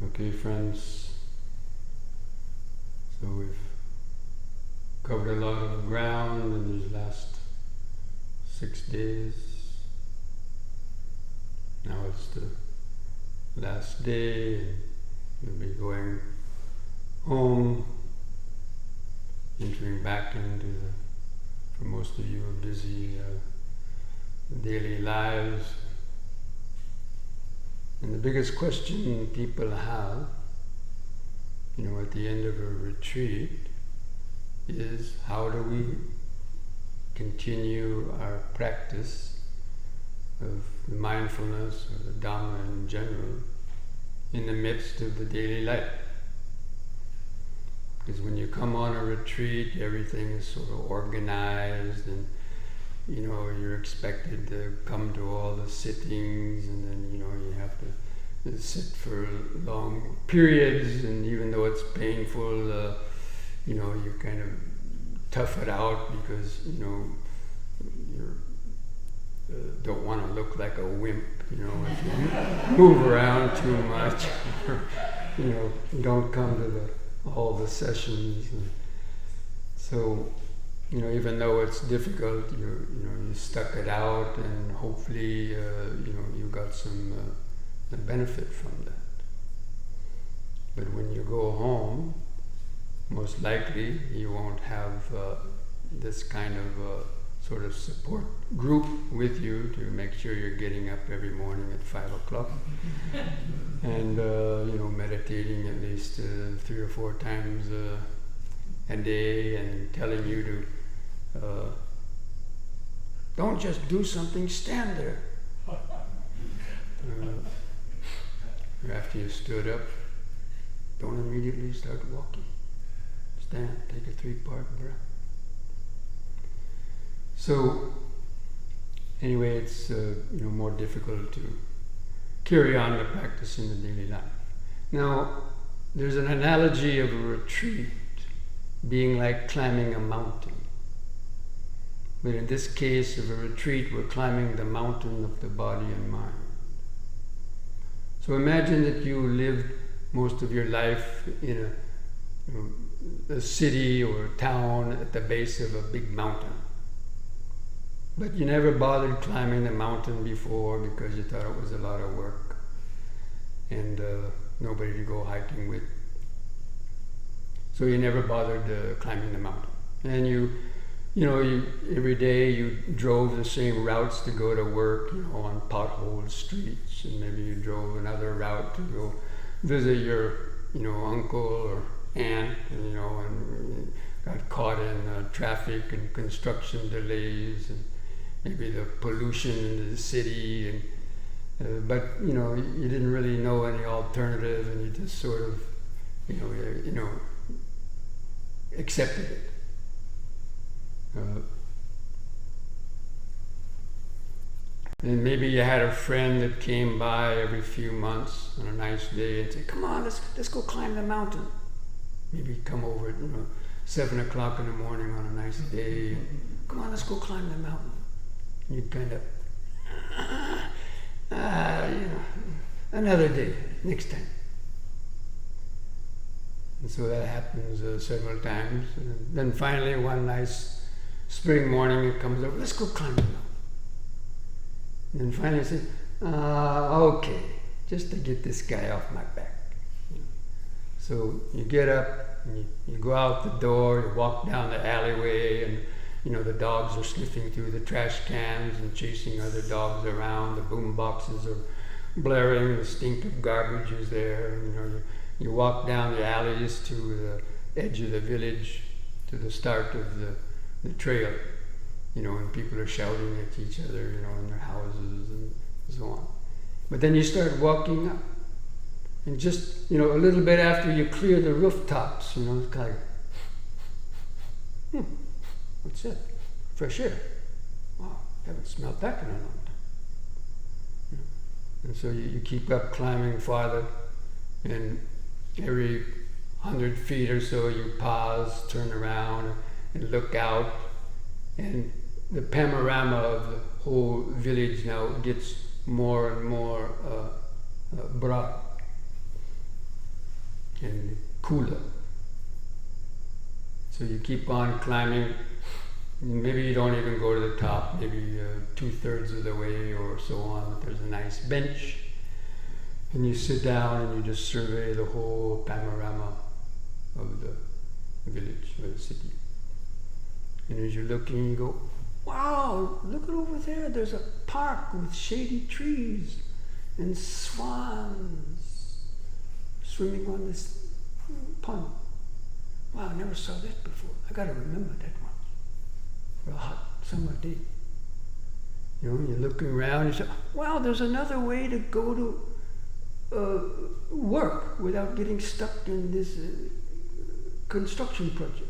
Okay, friends, so we've covered a lot of ground in these last 6 days. Now it's the last day, and we'll be going home, entering back into for most of you, busy daily lives. And the biggest question people have, at the end of a retreat is, how do we continue our practice of mindfulness or the Dhamma in general in the midst of the daily life? Because when you come on a retreat, everything is sort of organized, and you're expected to come to all the sittings, and then you have to sit for long periods, and even though it's painful, you kind of tough it out because you don't want to look like a wimp, if you move around too much, or, don't come to all the sessions. And so, even though it's difficult, you stuck it out, and hopefully, you got some benefit from that. But when you go home, most likely you won't have this kind of sort of support group with you to make sure you're getting up every morning at 5 o'clock and meditating at least 3 or 4 times a day, and telling you to don't just do something, stand there. After you stood up, don't immediately start walking. Stand, take a 3-part breath. So, anyway, it's more difficult to carry on the practice in the daily life. Now, there's an analogy of a retreat being like climbing a mountain. But in this case of a retreat, we're climbing the mountain of the body and mind. So imagine that you lived most of your life in a city or a town at the base of a big mountain. But you never bothered climbing the mountain before because you thought it was a lot of work and nobody to go hiking with. So you never bothered climbing the mountain. And you every day you drove the same routes to go to work, on potholed streets, and maybe you drove another route to go visit your, uncle or aunt, and got caught in traffic and construction delays and maybe the pollution in the city, and but you didn't really know any alternative, and you just sort of accepted it. And maybe you had a friend that came by every few months on a nice day and said, "Come on, let's go climb the mountain." Maybe come over at 7 o'clock in the morning on a nice day. And, "Come on, let's go climb the mountain." And you'd kind of, another day, next time. And so that happens several times. And then finally, one nice spring morning, it comes up, "Let's go climb the mountain." And then finally, I say, "Okay, just to get this guy off my back." So you get up, and you go out the door, you walk down the alleyway, and the dogs are sniffing through the trash cans and chasing other dogs around. The boom boxes are blaring, the stink of garbage is there. And, you walk down the alleys to the edge of the village, to the start of the trail, and people are shouting at each other, in their houses and so on. But then you start walking up, and just, a little bit after you clear the rooftops, it's kind of, what's that? Fresh air. Wow, haven't smelled that in a long time. And so you keep up climbing farther, and every 100 feet or so you pause, turn around, and look out, and the panorama of the whole village now gets more and more broad and cooler. So you keep on climbing. Maybe you don't even go to the top, maybe 2/3 of the way or so on, but there's a nice bench. And you sit down and you just survey the whole panorama of the village or the city. And as you're looking, you go, "Wow, look at over there. There's a park with shady trees and swans swimming on this pond. Wow, I never saw that before. I got to remember that one for a hot summer day." You're looking around and you say, "Wow, there's another way to go to work without getting stuck in this construction project.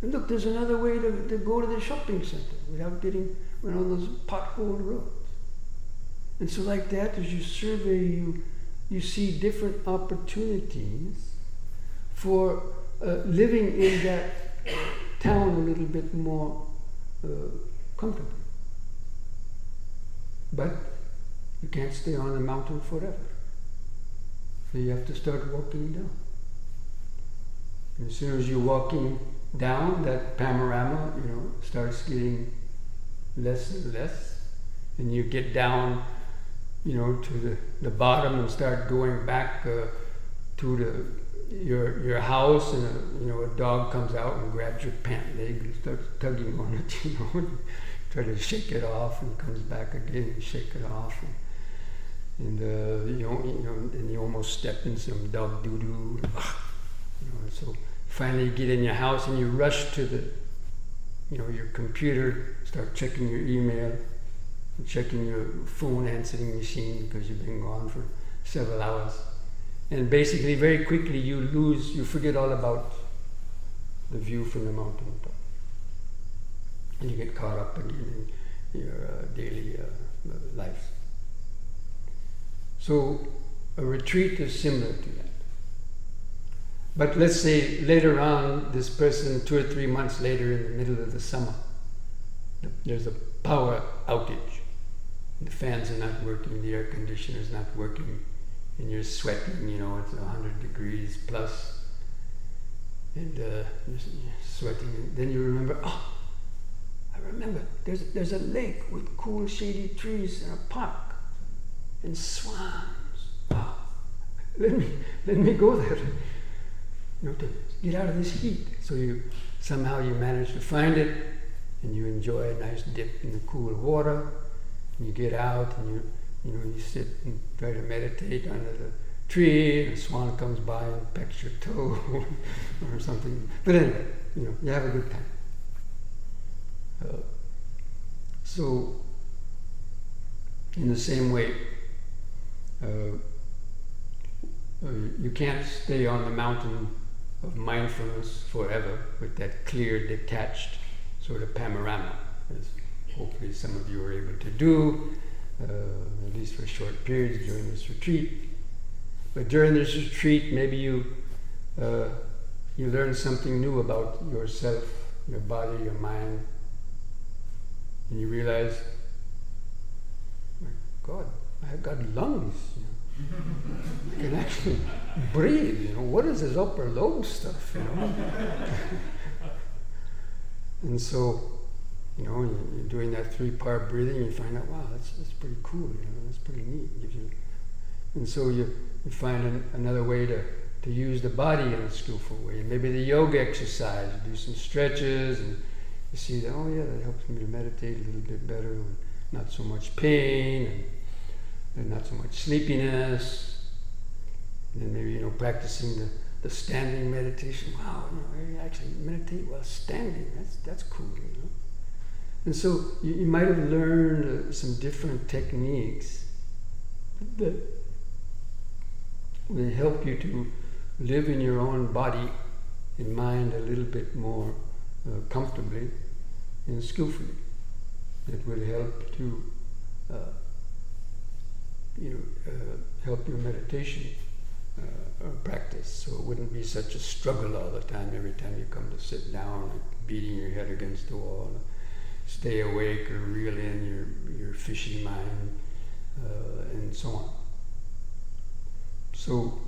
And look, there's another way to go to the shopping center without getting on those potholed roads." And so like that, as you survey, you see different opportunities for living in that town a little bit more comfortably. But you can't stay on the mountain forever. So you have to start walking down. And as soon as you're walking down, that panorama, starts getting less and less. And you get down, to the bottom and start going back to your house, and a dog comes out and grabs your pant leg and starts tugging on it, try to shake it off, and comes back again and shake it off. And you almost step in some dog doo-doo. So finally you get in your house and you rush to your computer, start checking your email, and checking your phone answering machine because you've been gone for several hours. And basically very quickly you forget all about the view from the mountain top. And you get caught up again in your daily life. So a retreat is similar to that. But let's say later on, this person 2 or 3 months later in the middle of the summer, there's a power outage. The fans are not working, the air conditioner is not working, and you're sweating, it's 100 degrees plus, and you're sweating. And then you remember, I remember, there's a lake with cool shady trees and a park and swans. Wow. Let me go there. To get out of this heat. So you manage to find it, and you enjoy a nice dip in the cool water. And you get out, and you sit and try to meditate under the tree, and a swan comes by and pecks your toe or something. But anyway, you have a good time. So, in the same way, you can't stay on the mountain of mindfulness forever with that clear, detached sort of panorama, as hopefully some of you are able to do, at least for short periods during this retreat. But during this retreat, maybe you learn something new about yourself, your body, your mind, and you realize, my God, I've got lungs. I can actually breathe. What is this upper lobe stuff? And so, you're doing that 3-part breathing, you find out, wow, that's pretty cool. That's pretty neat. And so you find another way to use the body in a skillful way. Maybe the yoga exercise, do some stretches, and you see that, that helps me to meditate a little bit better, with not so much pain, and not so much sleepiness. And then maybe, practicing the standing meditation. Wow, I actually meditate while standing. That's cool, And so you might have learned some different techniques that will help you to live in your own body and mind a little bit more comfortably and skillfully. That will help to help your meditation practice, so it wouldn't be such a struggle all the time every time you come to sit down, like beating your head against the wall, stay awake or reel in your fishy mind, and so on. So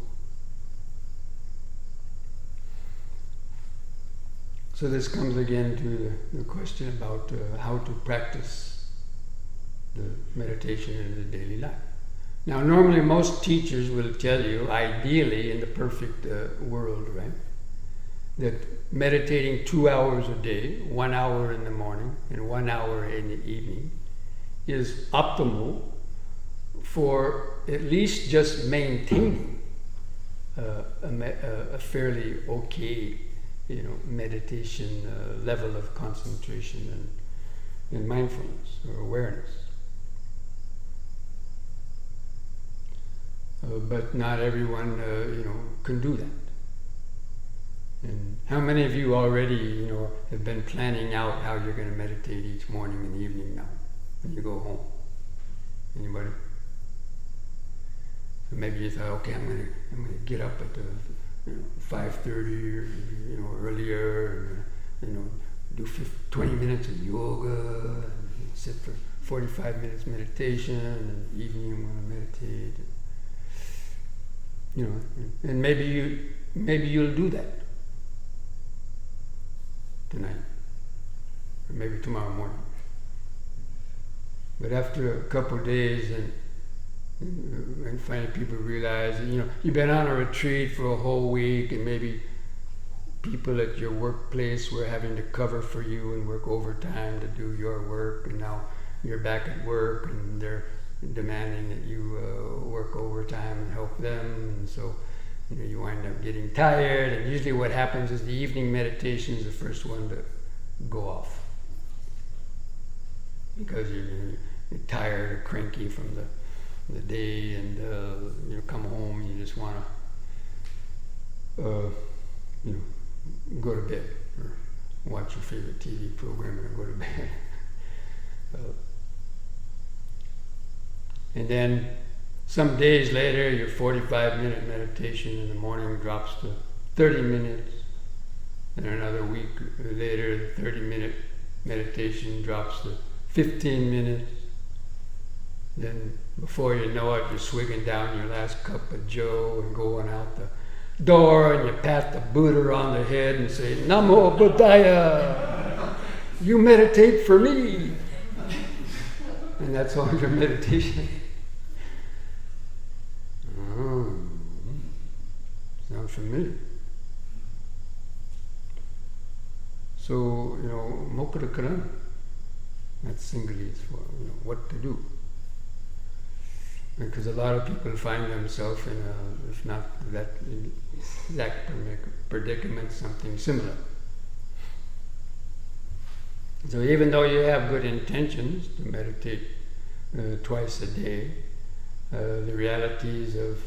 this comes again to the question about how to practice the meditation in the daily life. Now, normally most teachers will tell you, ideally in the perfect world, right, that meditating 2 hours a day, 1 hour in the morning and 1 hour in the evening, is optimal for at least just maintaining a fairly okay, meditation level of concentration and mindfulness or awareness. But not everyone, can do that. And how many of you already, have been planning out how you're going to meditate each morning and evening now when you go home? Anybody? Maybe you thought, okay, I'm going to get up at 5:30 or earlier, and, do 20 minutes of yoga, and sit for 45 minutes meditation, and evening I'm going to meditate. And maybe you'll do that tonight, or maybe tomorrow morning. But after a couple of days, and finally people realize that, you've been on a retreat for a whole week, and maybe people at your workplace were having to cover for you and work overtime to do your work, and now you're back at work and they're demanding that you work overtime and help them, and so you wind up getting tired, and usually what happens is the evening meditation is the first one to go off because you're tired or cranky from the day, and you come home and you just want to go to bed or watch your favorite TV program and go to bed. And then some days later, your 45-minute meditation in the morning drops to 30 minutes. And another week later, the 30-minute meditation drops to 15 minutes. Then before you know it, you're swigging down your last cup of joe and going out the door, and you pat the Buddha on the head and say, Namo Buddhaya! You meditate for me. And that's all your meditation. Oh, sounds familiar. So, Mokara Karan, that's Sinhalese for, what to do. Because a lot of people find themselves in a, if not that exact predicament, something similar. So even though you have good intentions to meditate twice a day, the realities of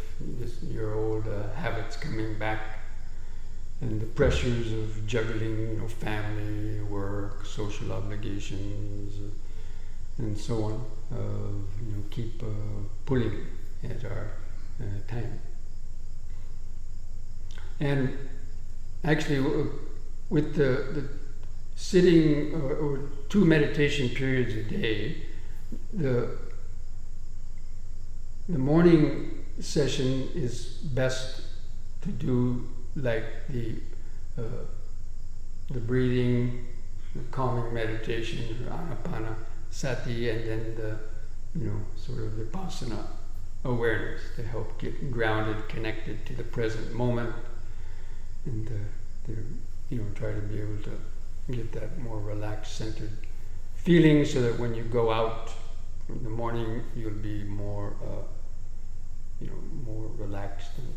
your old habits coming back and the pressures of juggling, family, work, social obligations, and so on, keep pulling at our time. And actually, with the sitting or 2 meditation periods a day, the morning session is best to do like the breathing, the calming meditation, or anapana sati, and then the sort of vipassana awareness to help get grounded, connected to the present moment, and try to be able to get that more relaxed, centered feeling, so that when you go out in the morning, you'll be more, more relaxed and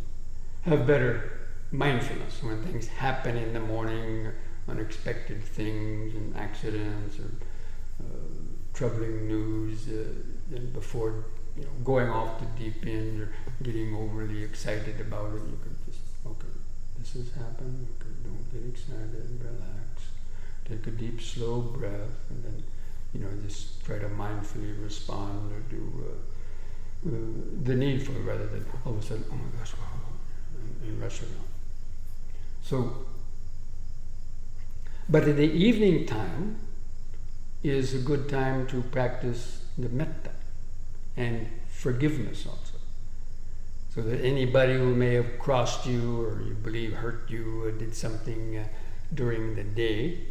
have better mindfulness when things happen in the morning, unexpected things and accidents or troubling news. And before going off the deep end or getting overly excited about it, you can just, okay, this has happened. Okay, don't get excited, relax. Take a deep, slow breath, and then, just try to mindfully respond or do the needful, rather than all of a sudden, oh my gosh, wow, and rush around. So, but in the evening time is a good time to practice the metta and forgiveness also. So that anybody who may have crossed you or you believe hurt you or did something during the day,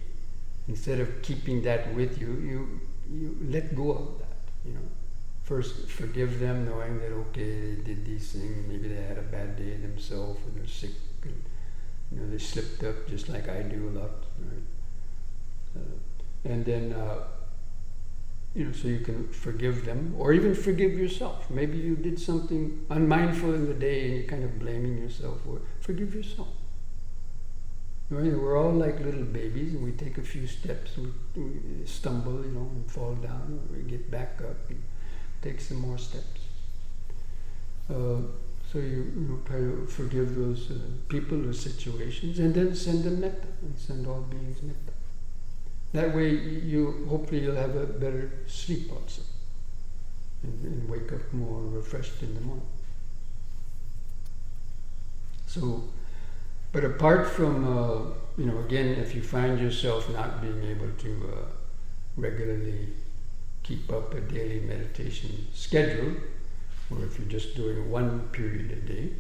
instead of keeping that with you, you let go of that. First forgive them, knowing that okay, they did these things. Maybe they had a bad day themselves, or they're sick, and they slipped up, just like I do a lot. Right? And then, so you can forgive them, or even forgive yourself. Maybe you did something unmindful in the day, and you're kind of blaming yourself. Or forgive yourself. We're all like little babies, and we take a few steps, and we stumble, and fall down. We get back up and take some more steps. So you try to forgive those people or situations, and then send them metta, and send all beings metta. That way, hopefully you'll have a better sleep also, and wake up more refreshed in the morning. So. But apart from, again, if you find yourself not being able to regularly keep up a daily meditation schedule, or if you're just doing 1 period a day,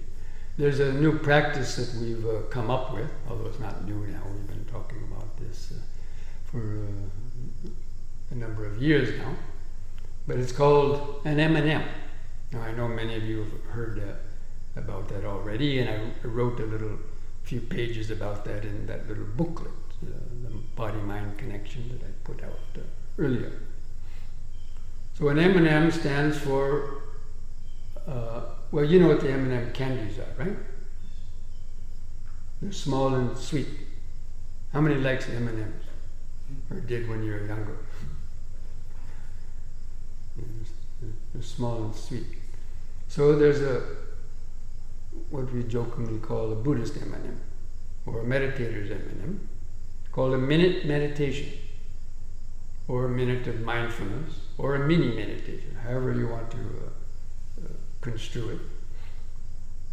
there's a new practice that we've come up with, although it's not new now. We've been talking about this for a number of years now. But it's called an M&M. Now, I know many of you have heard about that already, and I wrote a few pages about that in that little booklet, the body-mind connection that I put out earlier. So an M&M stands for, well, you know what the M&M candies are, right? They're small and sweet. How many likes M&Ms? Or did when you were younger? They're small and sweet. So there's what we jokingly call a Buddhist M&M, or a meditator's M&M, called a minute meditation, or a minute of mindfulness, or a mini meditation, however you want to construe it.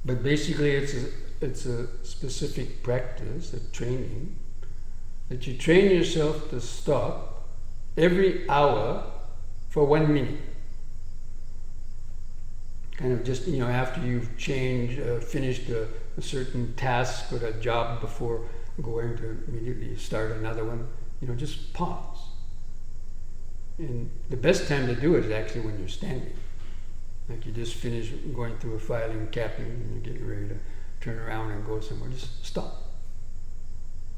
But basically it's a specific practice, a training, that you train yourself to stop every hour for 1 minute. Kind of just, after you've finished a certain task or a job before going to immediately start another one, just pause. And the best time to do it is actually when you're standing. Like you just finished going through a filing capping and you're getting ready to turn around and go somewhere. Just stop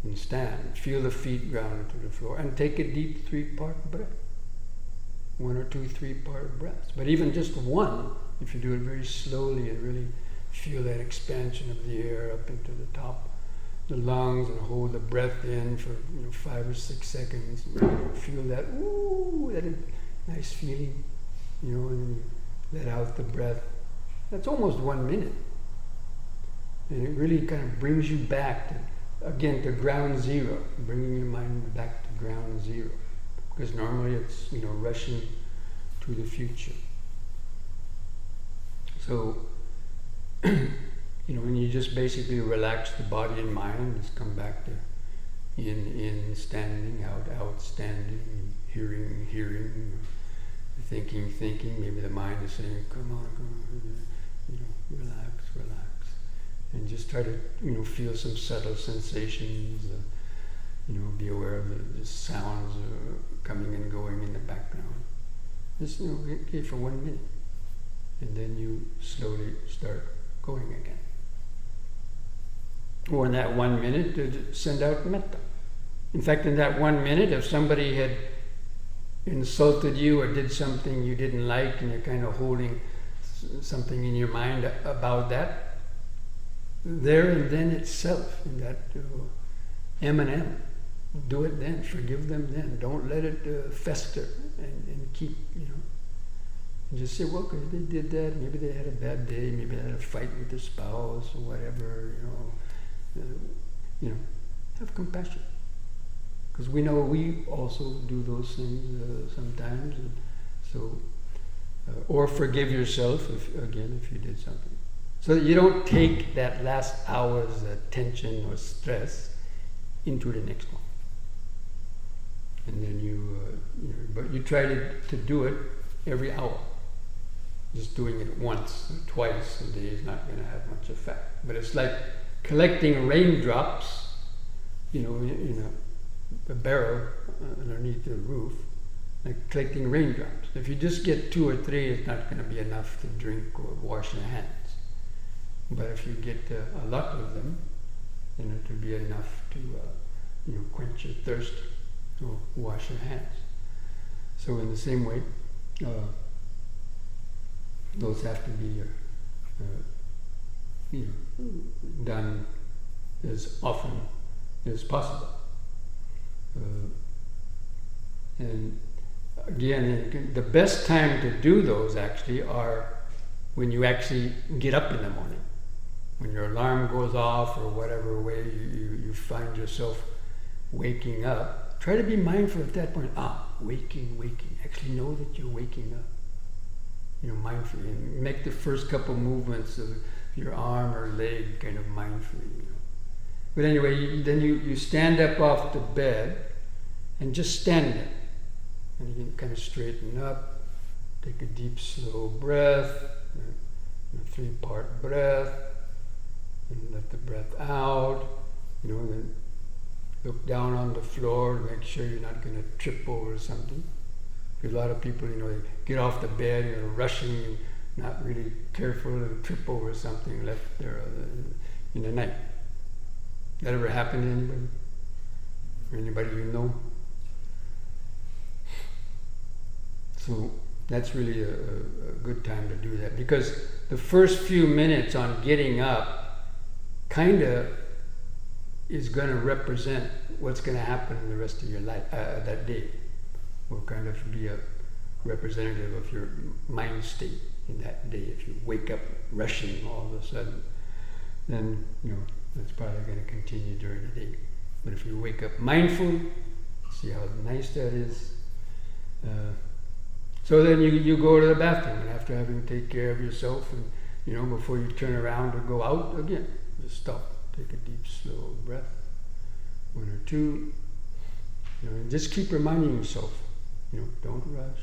and stand. Feel the feet grounded to the floor and take a deep 3-part breath. 1 or 2 3-part breaths. But even just one, if you do it very slowly and really feel that expansion of the air up into the top, the lungs, and hold the breath in for 5 or 6 seconds. Feel that, ooh, that nice feeling, and then you let out the breath. That's almost 1 minute. And it really kind of brings you back to ground zero, bringing your mind back to ground zero. Because normally it's, rushing to the future. So, when you just basically relax the body and mind, just come back to in, standing, out, standing, hearing, thinking, maybe the mind is saying, come on, relax. And just try to, feel some subtle sensations, be aware of the sounds coming and going in the background. Just, okay, for 1 minute. And then you slowly start going again. Or in that 1 minute, send out metta. In fact, in that 1 minute, if somebody had insulted you or did something you didn't like and you're kind of holding something in your mind about that, there and then itself, in that M&M, do it then, forgive them then. Don't let it fester and keep, and just say, well, because they did that, maybe they had a bad day, maybe they had a fight with their spouse or whatever, have compassion. Because we know we also do those things sometimes. And so, or forgive yourself, if you did something. So that you don't take that last hour's tension or stress into the next one. And then but you try to do it every hour. Just doing it once or twice a day is not going to have much effect. But it's like collecting raindrops, in a barrel underneath the roof, like collecting raindrops. If you just get 2 or 3, it's not going to be enough to drink or wash your hands. But if you get a lot of them, then it will be enough to quench your thirst or wash your hands. So in the same way, those have to be done as often as possible. And again, the best time to do those actually are when you actually get up in the morning. When your alarm goes off or whatever way you find yourself waking up, try to be mindful at that point. Waking. Actually know that you're waking up. Mindfully. And make the first couple movements of your arm or leg kind of mindfully. But anyway, then you stand up off the bed and just stand there. And you can kind of straighten up, take a deep, slow breath, a 3-part breath, and let the breath out, then look down on the floor to make sure you're not going to trip over something. Because a lot of people, they get off the bed, rushing and not really careful and trip over something left there in the night. That ever happened to anybody? Or anybody you know? So that's really a good time to do that, because the first few minutes on getting up kind of is going to represent what's going to happen in the rest of your life that day. Will kind of be a representative of your mind state in that day. If you wake up rushing all of a sudden, then that's probably going to continue during the day. But if you wake up mindful, see how nice that is. So then you go to the bathroom, and after having taken care of yourself, and before you turn around or go out again, just stop, take a deep, slow breath, 1 or 2, and just keep reminding yourself, don't rush,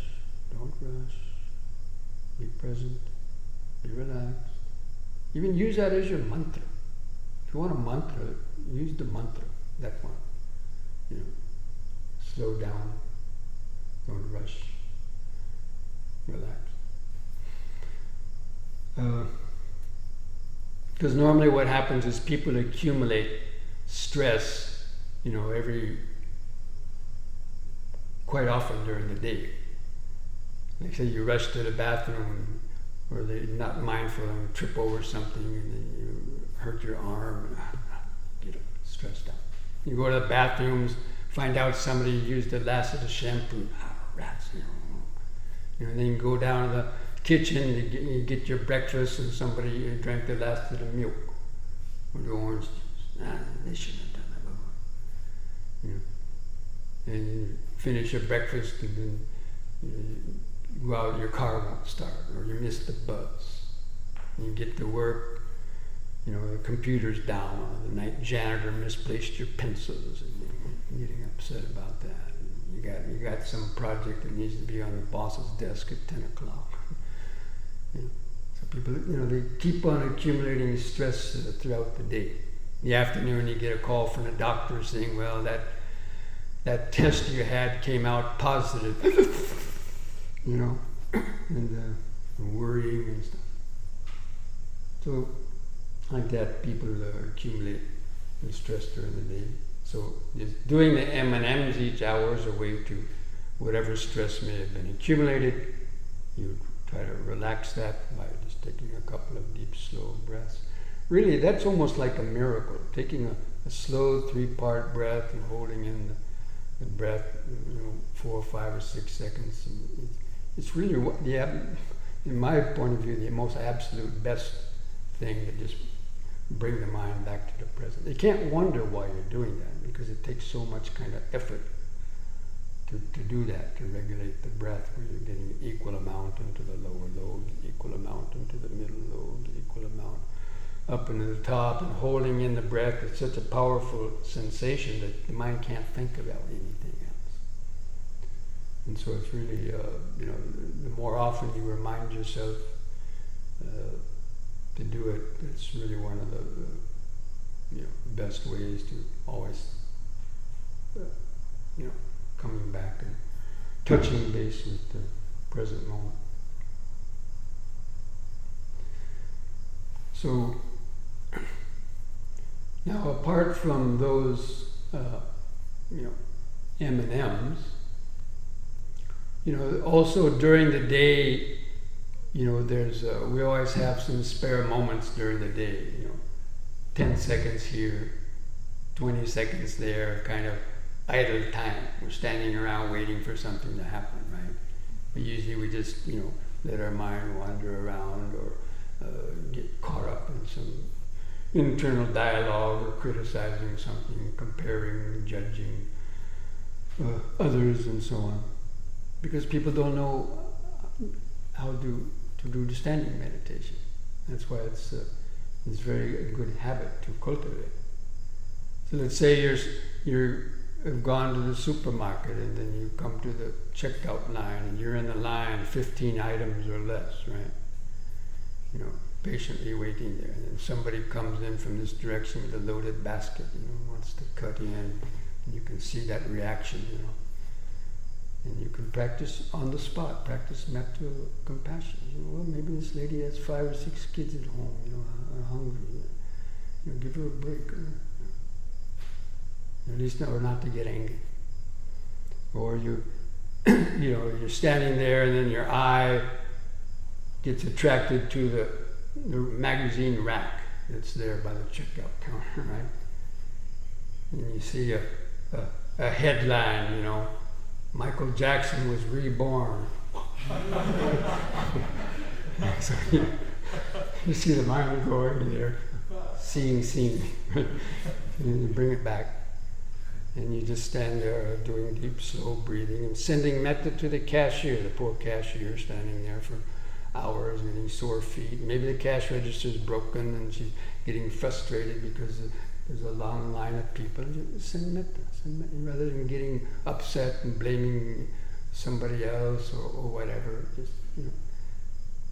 be present, be relaxed. Even use that as your mantra. If you want a mantra, use the mantra, that one. slow down, don't rush, relax. Because normally what happens is people accumulate stress, quite often during the day. Like say you rush to the bathroom, or they're not mindful and trip over something, and then you hurt your arm, and get stressed out. You go to the bathrooms, find out somebody used the last of the shampoo, rats, and then you go down to the kitchen, you get your breakfast, and somebody drank the last of the milk or the orange juice. They shouldn't have done that. And you finish your breakfast, and then you go out, your car won't start, or you miss the bus. And you get to work, the computer's down, or the night janitor misplaced your pencils, and you're getting upset about that. And you got some project that needs to be on the boss's desk at 10 o'clock. So people, they keep on accumulating stress throughout the day. In the afternoon, you get a call from the doctor saying, well, that test you had came out positive, and worrying and stuff. So like that, people accumulate stress during the day. So just doing the M&Ms each hour is a way to, whatever stress may have been accumulated, you try to relax that by just taking a couple of deep, slow breaths. Really, that's almost like a miracle. Taking a slow 3-part breath and holding in the breath, 4, 5, or 6 seconds. It's really, in my point of view, the most absolute best thing to just bring the mind back to the present. You can't wonder why you're doing that, because it takes so much kind of effort to do that, to regulate the breath, where you're getting equal amount into the lower lobe, equal amount into the middle lobe, equal amount up into the top, and holding in the breath. It's such a powerful sensation that the mind can't think about anything else. And so it's really, the more often you remind yourself to do it, it's really one of the best ways to always, coming back and touching base with the present moment. So now, apart from those, M&Ms, also during the day, there's we always have some spare moments during the day. 10 seconds here, 20 seconds there, kind of idle time. We're standing around waiting for something to happen, right? But usually we just, let our mind wander around, or get caught up in some internal dialogue, or criticizing something, comparing, judging others, and so on. Because people don't know how to do the standing meditation. That's why it's very good habit to cultivate. So let's say you've gone to the supermarket, and then you come to the checkout line, and you're in the line 15 items or less, right? Patiently waiting there, and then somebody comes in from this direction with a loaded basket, wants to cut in, and you can see that reaction, and you can practice on the spot, practice metta compassion. Well, maybe this lady has 5 or 6 kids at home, are hungry. Give her a break. At least not to get angry. Or you're standing there, and then your eye gets attracted to the magazine rack that's there by the checkout counter, right? And you see a headline, Michael Jackson was reborn. So you see the mind going there, seeing, and you bring it back. And you just stand there doing deep, slow breathing and sending metta to the cashier, the poor cashier standing there for hours, getting sore feet. Maybe the cash register is broken and she's getting frustrated because there's a long line of people. Just send metta, rather than getting upset and blaming somebody else or whatever. Just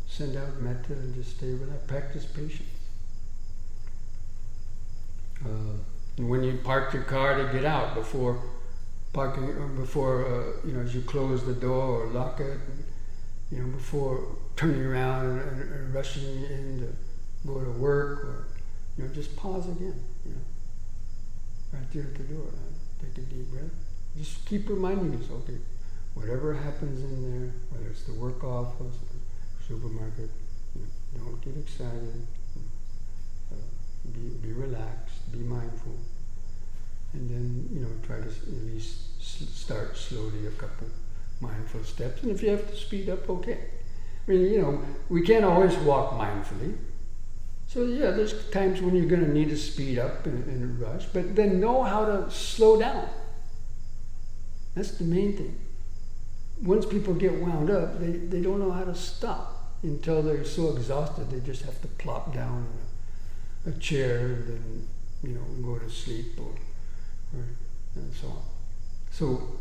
send out metta and just stay with that. Practice patience. And when you park your car to get out, before parking before as you close the door or lock it, before turning around and rushing in to go to work, or just pause again, right there at the door. Take a deep breath. Just keep reminding yourself, okay, whatever happens in there, whether it's the work office or supermarket, don't get excited. Be relaxed. Be mindful. And then, try to at least start slowly a couple mindful steps. And if you have to speed up, okay. I mean, we can't always walk mindfully. So yeah, there's times when you're going to need to speed up and rush, but then know how to slow down. That's the main thing. Once people get wound up, they don't know how to stop until they're so exhausted they just have to plop down in a chair and then, go to sleep or and so on. So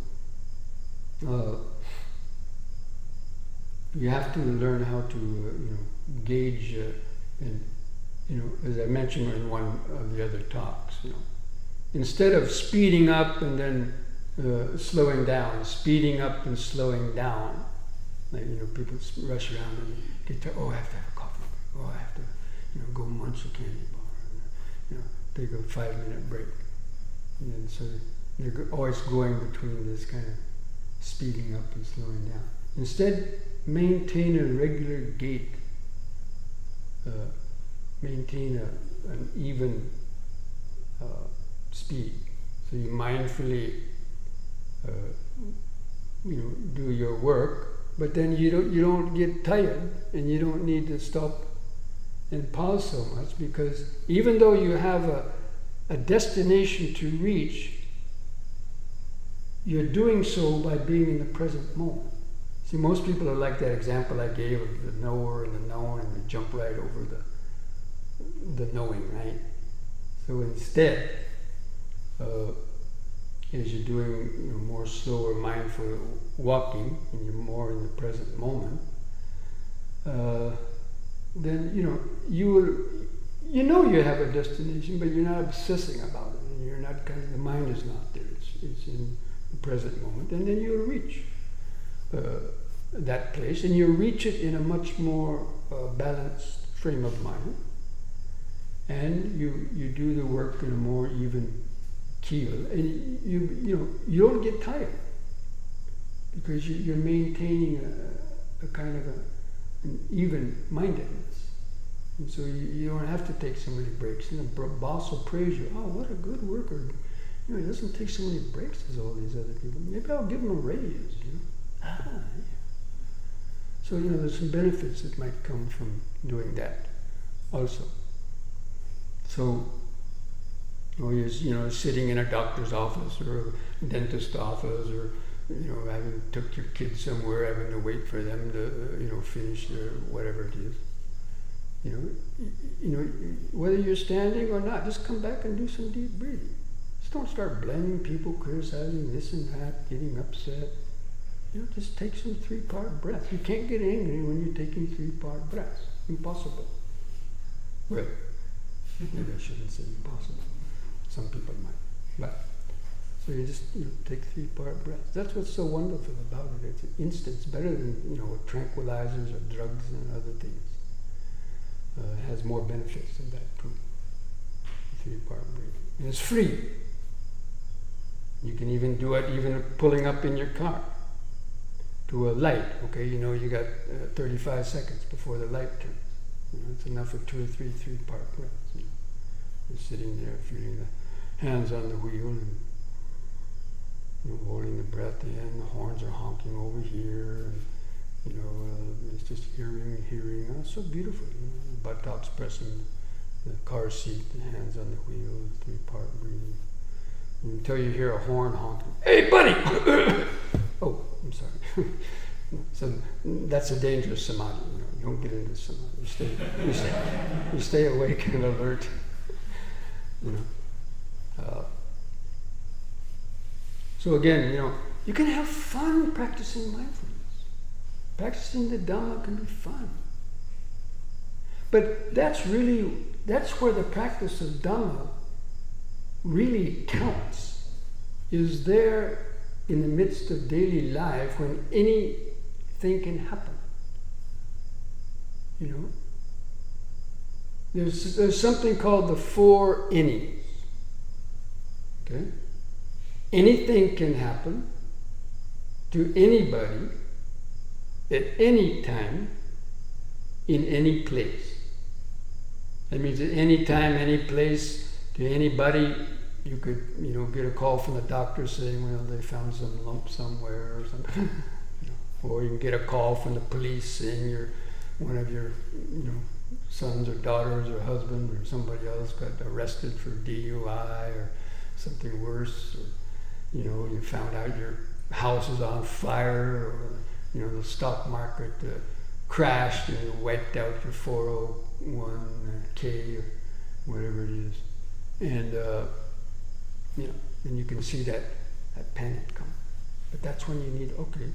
you have to learn how to gauge and as I mentioned in one of the other talks, instead of speeding up and then slowing down, speeding up and slowing down, like people rush around and get to, I have to have a coffee, I have to go munch a candy bar, and, take a 5-minute break. And then so they're always going between this kind of speeding up and slowing down. Instead, maintain a regular gait. Maintain an even speed. So you mindfully, do your work, but then you don't get tired, and you don't need to stop and pause so much, because even though you have a destination to reach, you're doing so by being in the present moment. See, most people are like that example I gave of the knower and the known, and they jump right over the knowing, right? So instead, as you're doing more slower, mindful walking, and you're more in the present moment, then you have a destination, but you're not obsessing about it, and you're not the mind is not there. It's in the present moment, and then you'll reach that place, and you'll reach it in a much more balanced frame of mind. And you do the work in a more even keel, and you don't get tired, because you're maintaining a kind of an even mindedness, and so you don't have to take so many breaks. And the boss will praise you. Oh, what a good worker! He doesn't take so many breaks as all these other people. Maybe I'll give him a raise. Yeah. So there's some benefits that might come from doing that, also. So, you're sitting in a doctor's office or a dentist office, or having took your kids somewhere, having to wait for them to finish their whatever it is. Whether you're standing or not, just come back and do some deep breathing. Just don't start blaming people, criticizing this and that, getting upset. Just take some 3-part breaths. You can't get angry when you're taking 3-part breaths. Impossible. Well, maybe I shouldn't say impossible. Some people might. But so you just take 3-part breaths. That's what's so wonderful about it. It's instant. It's better than tranquilizers or drugs and other things. It has more benefits than that too. 3-part breathing, and it's free. You can even do it even pulling up in your car to a light. Okay, you got 35 seconds before the light turns. It's enough for 2 or 3-part breaths. You're sitting there feeling the hands on the wheel and holding the breath in. The horns are honking over here, and it's just hearing. Oh, it's so beautiful. The buttocks pressing the car seat, the hands on the wheel, 3-part breathing. Until you hear a horn honking. Hey, buddy! Oh, I'm sorry. So that's a dangerous samadhi. You don't get into samadhi. You stay awake and alert. So again, you can have fun practicing mindfulness. Practicing the Dhamma can be fun. But that's where the practice of Dhamma really counts. Is there in the midst of daily life when anything can happen. You know? There's something called the 4 innings. Okay? Anything can happen to anybody at any time in any place. That means at any time, any place, to anybody, you could, get a call from the doctor saying, well, they found some lump somewhere or something. Or you can get a call from the police saying one of your, sons or daughters or husband or somebody else got arrested for DUI or something worse. Or, you found out your house is on fire, or, the stock market crashed and you wiped out your 401k or whatever it is. And, then you can see that panic come. But that's when you need, okay,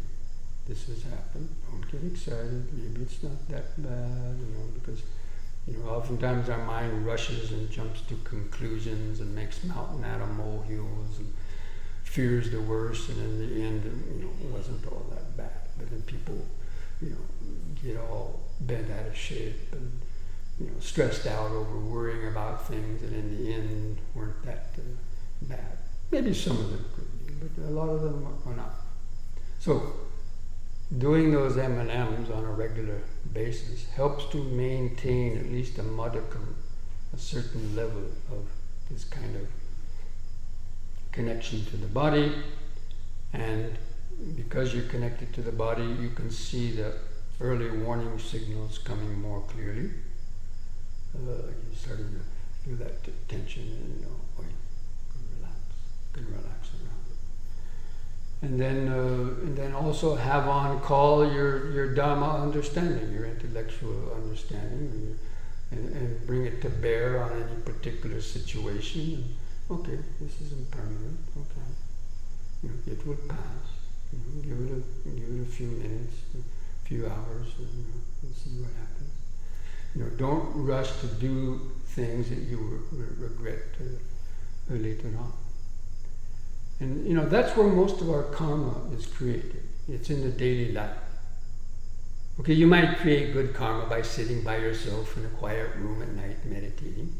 this has happened. Don't get excited. Maybe it's not that bad, because, oftentimes our mind rushes and jumps to conclusions and makes mountain out of molehills and fears the worst, and in the end, it wasn't all that bad. But then people, get all bent out of shape and, stressed out over worrying about things, and in the end weren't that bad. Maybe some of them could be, but a lot of them are not. So, doing those M&Ms on a regular basis helps to maintain at least a modicum, a certain level of this kind of connection to the body. And because you're connected to the body, you can see the early warning signals coming more clearly. You're starting to feel that tension, and can relax around it. And then also have on call your Dharma understanding, your intellectual understanding, and bring it to bear on any particular situation. And, okay, this is impermanent. Okay, it will pass. Give it a few minutes, a few hours, and see what happens. Don't rush to do things that you regret later on. And that's where most of our karma is created. It's in the daily life. Okay, you might create good karma by sitting by yourself in a quiet room at night meditating.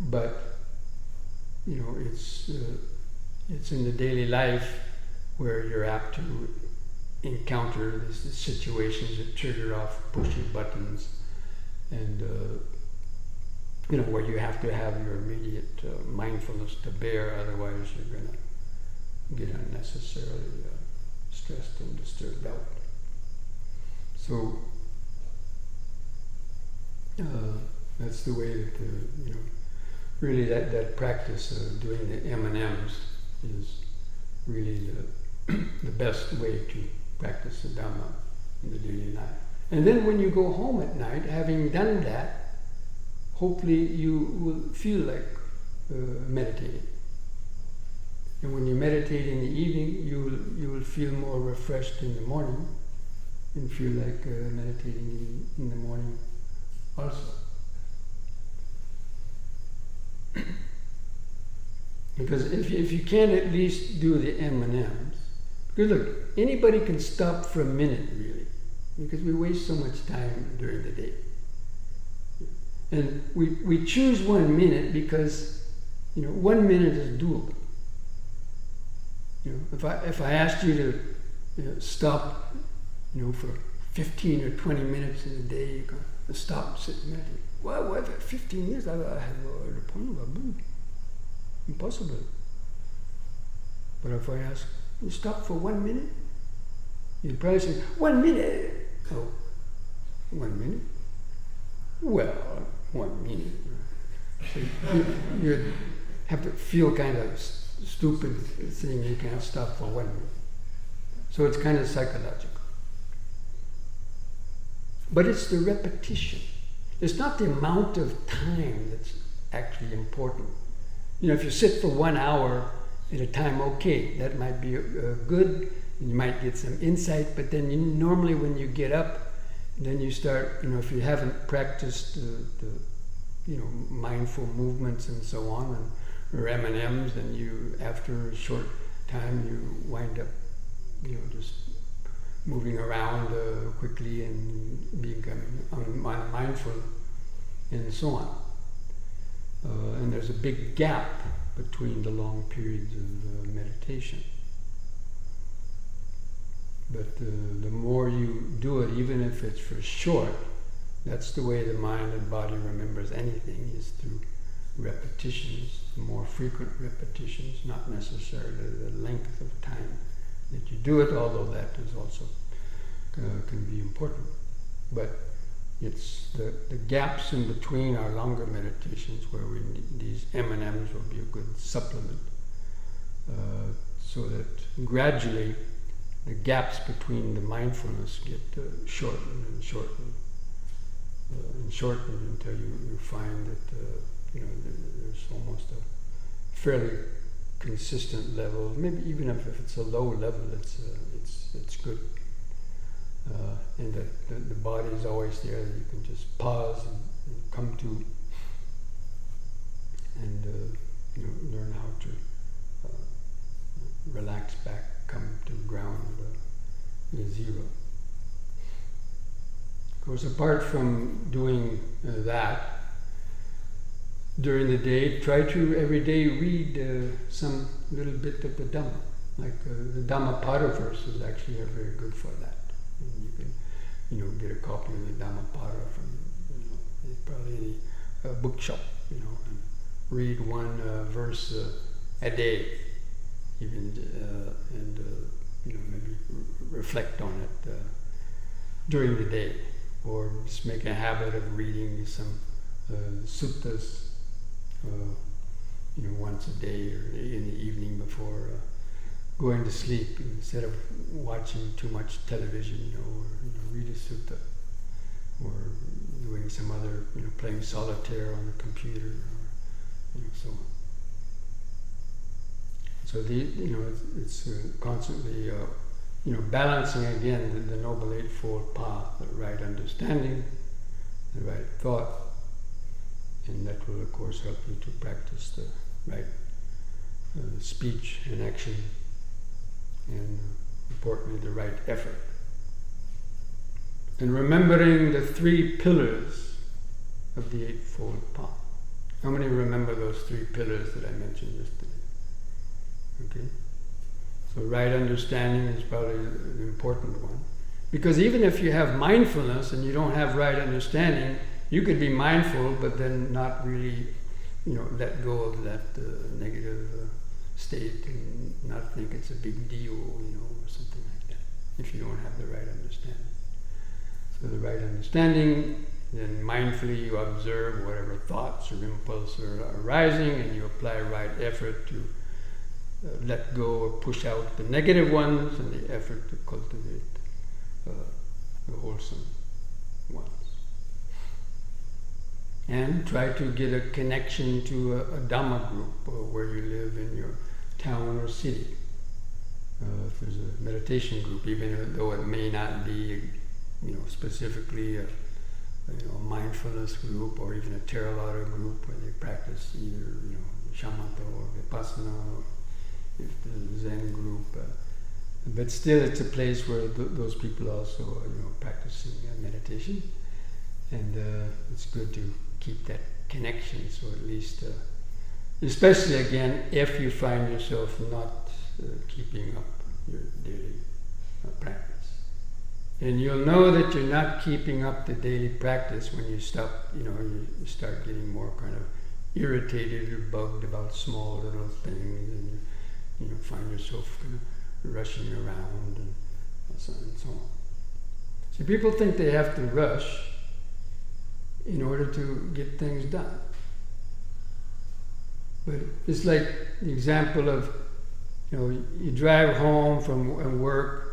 But it's in the daily life where you're apt to encounter these situations that trigger off pushy buttons, and where you have to have your immediate mindfulness to bear, otherwise you're going to get unnecessarily stressed and disturbed out. So that's the way that really that practice of doing the M&Ms is really the best way to practice the Dhamma in the daily life. And then when you go home at night, having done that, hopefully you will feel like meditating. And when you meditate in the evening, you will feel more refreshed in the morning, and feel like meditating in the morning also. Because if you can at least do the M&Ms, because look, anybody can stop for a minute really, because we waste so much time during the day. And we choose 1 minute because 1 minute is doable. If I asked you to stop for 15 or 20 minutes in a day, you can stop and sit and meditate. Why 15 minutes? I have a point. Impossible. But if I ask you stop for 1 minute, you'd probably say 1 minute. Oh, 1 minute? Well, 1 minute. So you'd have to feel kind of stupid saying you can't stop for 1 minute. So it's kind of psychological. But it's the repetition. It's not the amount of time that's actually important. If you sit for 1 hour at a time, okay, that might be good, and you might get some insight, but then normally when you get up, then you start, if you haven't practiced the mindful movements and so on, and or M&Ms, and you, after a short time, you wind up, just moving around quickly and becoming unmindful, and so on. And there's a big gap between the long periods of meditation. But the more you do it, even if it's for short, that's the way the mind and body remembers anything, is through repetitions, more frequent repetitions, not necessarily the length of time that you do it, although that is also can be important. But it's the gaps in between our longer meditations where we need these M&Ms will be a good supplement, so that gradually the gaps between the mindfulness get shortened and shortened and shortened until you find that there's almost a fairly consistent level. Maybe even if it's a low level, it's good. And that the body is always there. You can just pause and come to, and learn how to relax back, come to ground zero. Of course, apart from doing that during the day, try to every day read some little bit of the Dhamma. Like the Dhammapada verses actually are very good for that. And you can, get a copy of the Dhammapada from, probably any bookshop, and read one verse a day, even, and maybe reflect on it during the day, or just make a habit of reading some suttas, once a day or in the evening before going to sleep, instead of watching too much television, or read a sutta, or doing some other, playing solitaire on the computer, or so on. So it's constantly balancing again the Noble Eightfold Path, the right understanding, the right thought, and that will of course help you to practice the right speech and action, and importantly the right effort. And remembering the 3 pillars of the Eightfold Path. How many remember those 3 pillars that I mentioned yesterday? Okay? So right understanding is probably the important one. Because even if you have mindfulness and you don't have right understanding, you could be mindful but then not really, let go of that negative state and not think it's a big deal, or something like that, if you don't have the right understanding. So the right understanding, then mindfully you observe whatever thoughts or impulses are arising, and you apply right effort to let go or push out the negative ones, and the effort to cultivate the wholesome ones. And try to get a connection to a Dhamma group where you live in your town or city. If there's a meditation group, even though it may not be, specifically a mindfulness group, or even a Theravada group where they practice either, shamatha or vipassana, or if the Zen group. But still, it's a place where those people also are, practicing meditation, and it's good to keep that connection. So at least, especially again, if you find yourself not keeping up your daily practice. And you'll know that you're not keeping up the daily practice when you stop, you start getting more kind of irritated or bugged about small little things, and you find yourself kind of rushing around and so on and so on. So people think they have to rush in order to get things done. But it's like the example of, you drive home from work,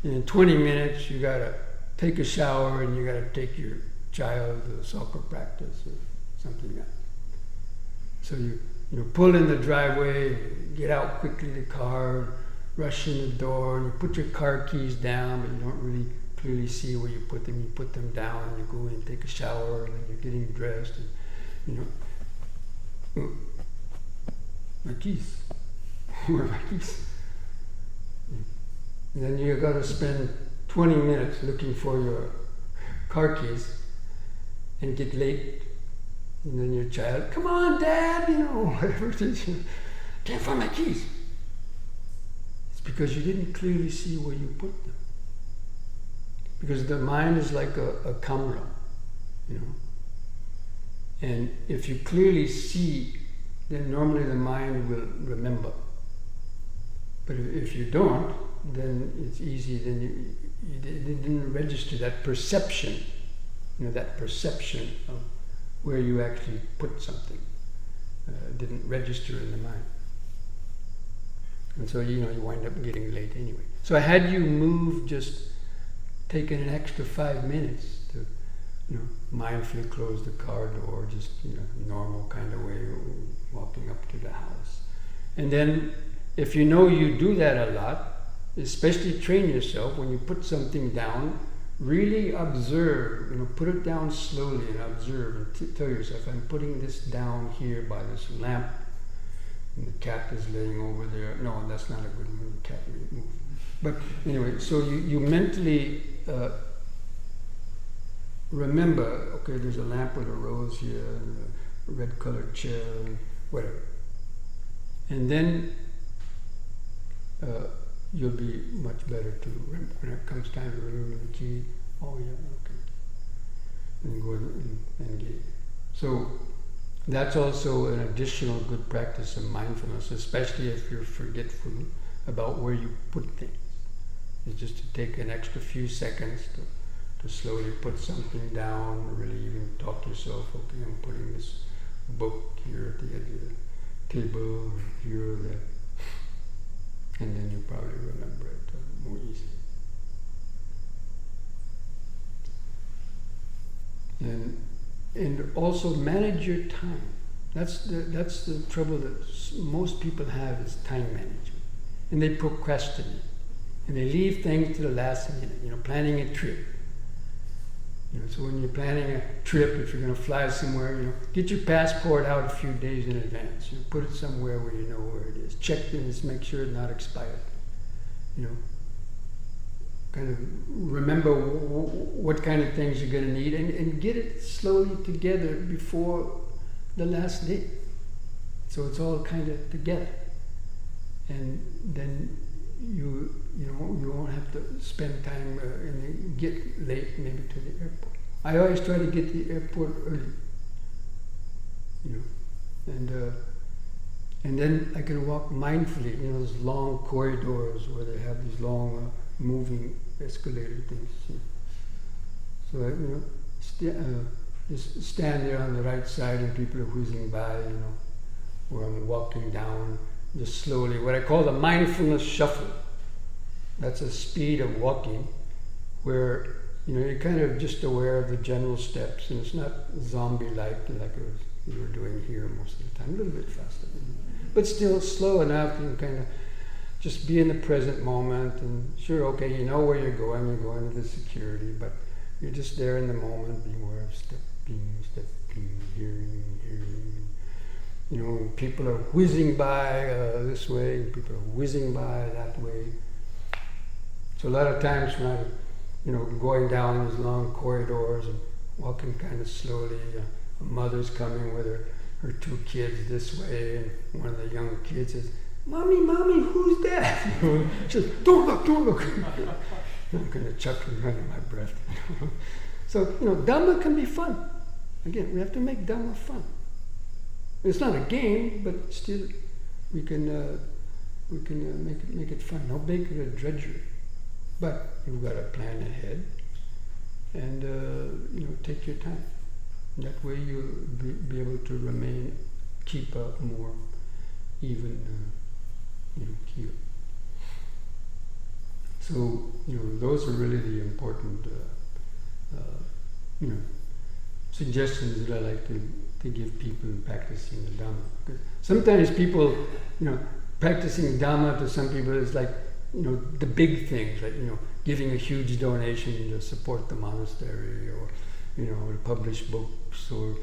and in 20 minutes you gotta take a shower and you gotta take your child to soccer practice or something like that. So you pull in the driveway, you get out quickly the car, rush in the door, and you put your car keys down, but you don't really clearly see where you put them. You put them down, and you go in and take a shower, and then you're getting dressed, and keys? Where are my keys? And then you got to spend 20 minutes looking for your car keys and get late. And then your child, come on, Dad, whatever it is. Can't find my keys. It's because you didn't clearly see where you put them. Because the mind is like a camera, And if you clearly see, then normally the mind will remember. But if you don't, then it's easy, then you didn't register that perception, that perception of where you actually put something. Didn't register in the mind. And so, you wind up getting late anyway. So had you moved, just taken an extra 5 minutes to, mindfully close the car door, just, normal kind of way, walking up to the house. And then, if you do that a lot, especially train yourself, when you put something down, really observe, put it down slowly and observe and tell yourself, I'm putting this down here by this lamp, and the cat is laying over there. No, that's not a good one, the cat may move. But anyway, so you mentally remember, okay, there's a lamp with a rose here, and a red colored chair, and whatever. And then you'll be much better to remember. When it comes time to remember the key, oh yeah, okay. And go and get it. So that's also an additional good practice of mindfulness, especially if you're forgetful about where you put things. It's just to take an extra few seconds to slowly put something down, or really even talk to yourself, okay, I'm putting this book here at the edge of the table, or here or there. And then you probably remember it more easily. And also manage your time. That's the trouble that most people have, is time management. And they procrastinate. And they leave things to the last minute, planning a trip. So when you're planning a trip, if you're going to fly somewhere, get your passport out a few days in advance. Put it somewhere where you know where it is. Check things, make sure it's not expired. Kind of remember what kind of things you're going to need, and get it slowly together before the last day. So it's all kind of together. And then you won't have to spend time and get late maybe to the airport. I always try to get to the airport early, and then I can walk mindfully, those long corridors where they have these long moving escalator things. So just stand there on the right side and people are whizzing by, or I'm walking down just slowly, what I call the mindfulness shuffle. That's a speed of walking where you're kind of just aware of the general steps, and it's not zombie-like like you were doing here most of the time, a little bit faster. But still slow enough to kind of just be in the present moment, and sure, okay, you know where you're going to the security, but you're just there in the moment, being aware of stepping, hearing. People are whizzing by this way, and people are whizzing by that way. So a lot of times when I'm, going down these long corridors and walking kind of slowly, a mother's coming with her two kids this way, and one of the young kids says, Mommy, who's that? She says, don't look. I'm kind of chuckling under my breath. So, Dhamma can be fun. Again, we have to make Dhamma fun. It's not a game, but still we can make it fun. Don't make it a drudgery. But you've got to plan ahead and take your time. That way you'll be able to keep a more even keel. So those are really the important suggestions that I like to give people in practicing the Dhamma. Because sometimes people, practicing Dhamma to some people is like, the big things, like, giving a huge donation to support the monastery, or, to publish books, or,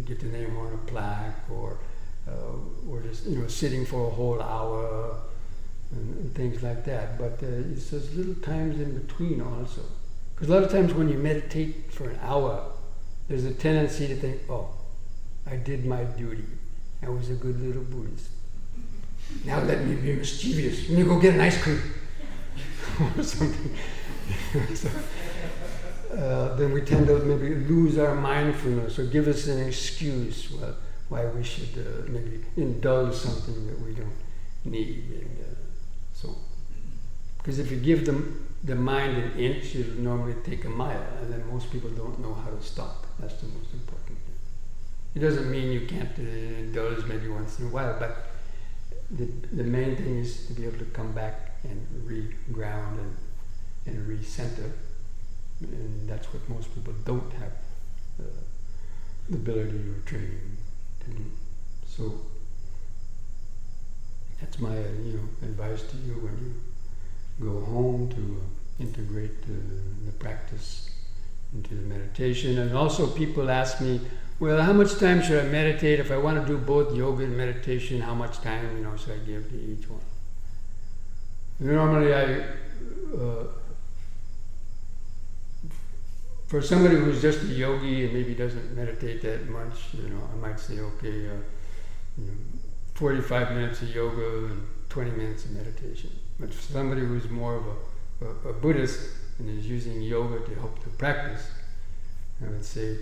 get the name on a plaque, or, or just sitting for a whole hour and things like that. But it's those little times in between also. Because a lot of times when you meditate for an hour, there's a tendency to think, oh, I did my duty. I was a good little Buddhist. Now let me be mischievous. Let me go get an ice cream. Or something. So, then we tend to maybe lose our mindfulness or give us an excuse why we should maybe indulge something that we don't need. And, so, because if you give the mind an inch, it'll normally take a mile, and then most people don't know how to stop. That's the most important thing. It doesn't mean you can't indulge maybe once in a while, but the main thing is to be able to come back and re-ground and re-center. And that's what most people don't have the ability or training to do. So that's my advice to you when you go home, to integrate the practice into the meditation. And also people ask me, well, how much time should I meditate? If I want to do both yoga and meditation, how much time should I give to each one? Normally for somebody who's just a yogi and maybe doesn't meditate that much, I might say, okay, 45 minutes of yoga and 20 minutes of meditation. But for somebody who's more of a Buddhist and is using yoga to help the practice, I would say,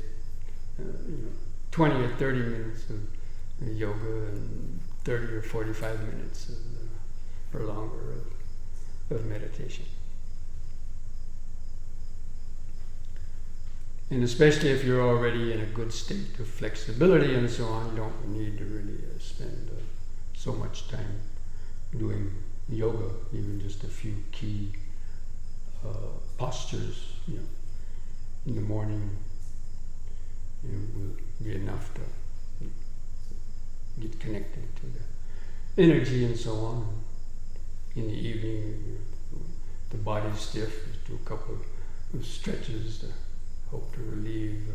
20 or 30 minutes of yoga and 30 or 45 minutes or longer of meditation. And especially if you're already in a good state of flexibility and so on, you don't need to really spend so much time doing yoga. Even just a few key postures, in the morning, will be enough to get connected to the energy and so on. In the evening, the body's stiff, just do a couple of stretches to hope to relieve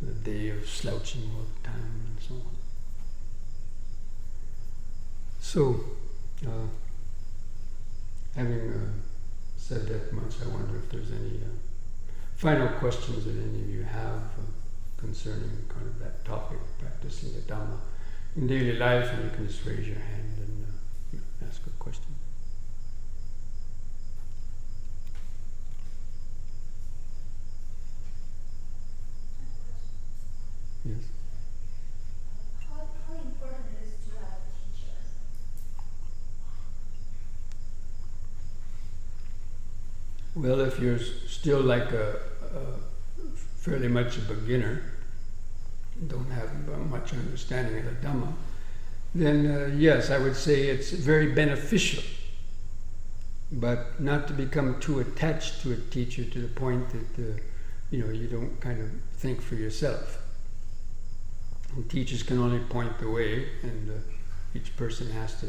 the day of slouching all the time and so on. So, having said that much, I wonder if there's any final questions that any of you have concerning kind of that topic, practicing the Dhamma in daily life, and you can just raise your hand and ask a question. Yes. How important it is to have a teacher? Well, if you're still like a fairly much a beginner, don't have much understanding of the Dhamma, then yes, I would say it's very beneficial, but not to become too attached to a teacher to the point that you don't kind of think for yourself. And teachers can only point the way, and each person has to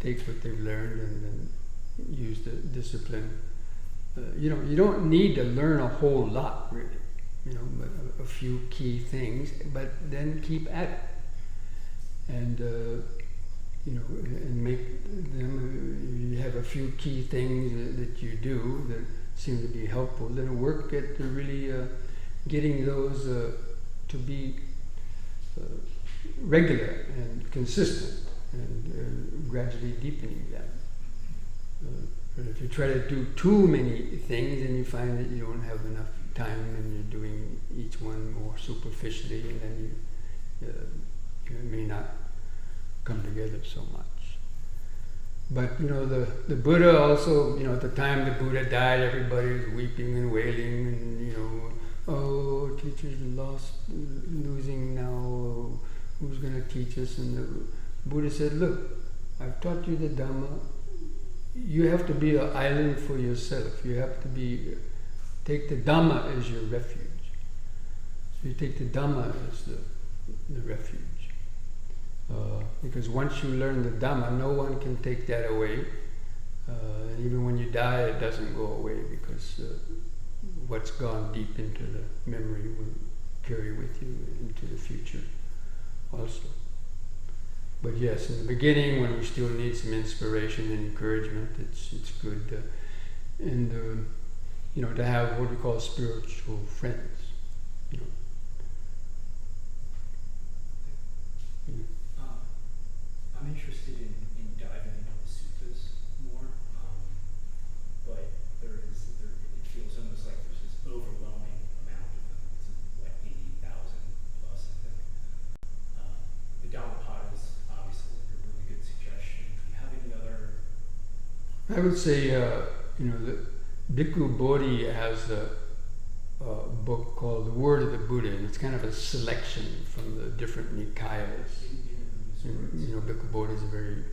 take what they've learned and then use the discipline. You don't need to learn a whole lot, really. But a few key things, but then keep at it, and and make them. You have a few key things that you do that seem to be helpful. Then work at really getting those to be regular and consistent, and gradually deepening them. But if you try to do too many things, then you find that you don't have enough time, and you're doing each one more superficially, and then you may not come together so much. But the Buddha also, at the time the Buddha died, everybody was weeping and wailing, and oh, teachers losing now. Who's going to teach us? And the Buddha said, look, I've taught you the Dhamma. You have to be an island for yourself. You have to take the Dhamma as your refuge. So you take the Dhamma as the refuge. Because once you learn the Dhamma, no one can take that away. And even when you die, it doesn't go away, because what's gone deep into the memory will carry with you into the future also. But yes, in the beginning, when we still need some inspiration and encouragement, it's good, and to have what we call spiritual friends. You know. I'm interested in diving into the suttas more, but it feels almost like there's this overwhelming amount of them. It's like 80,000 plus, I think. The Dhammapada is obviously like a really good suggestion. Do you have any other? I would say, the Bhikkhu Bodhi has a book called The Word of the Buddha, and it's kind of a selection from the different Nikayas. Bhikkhu Bodhi is a very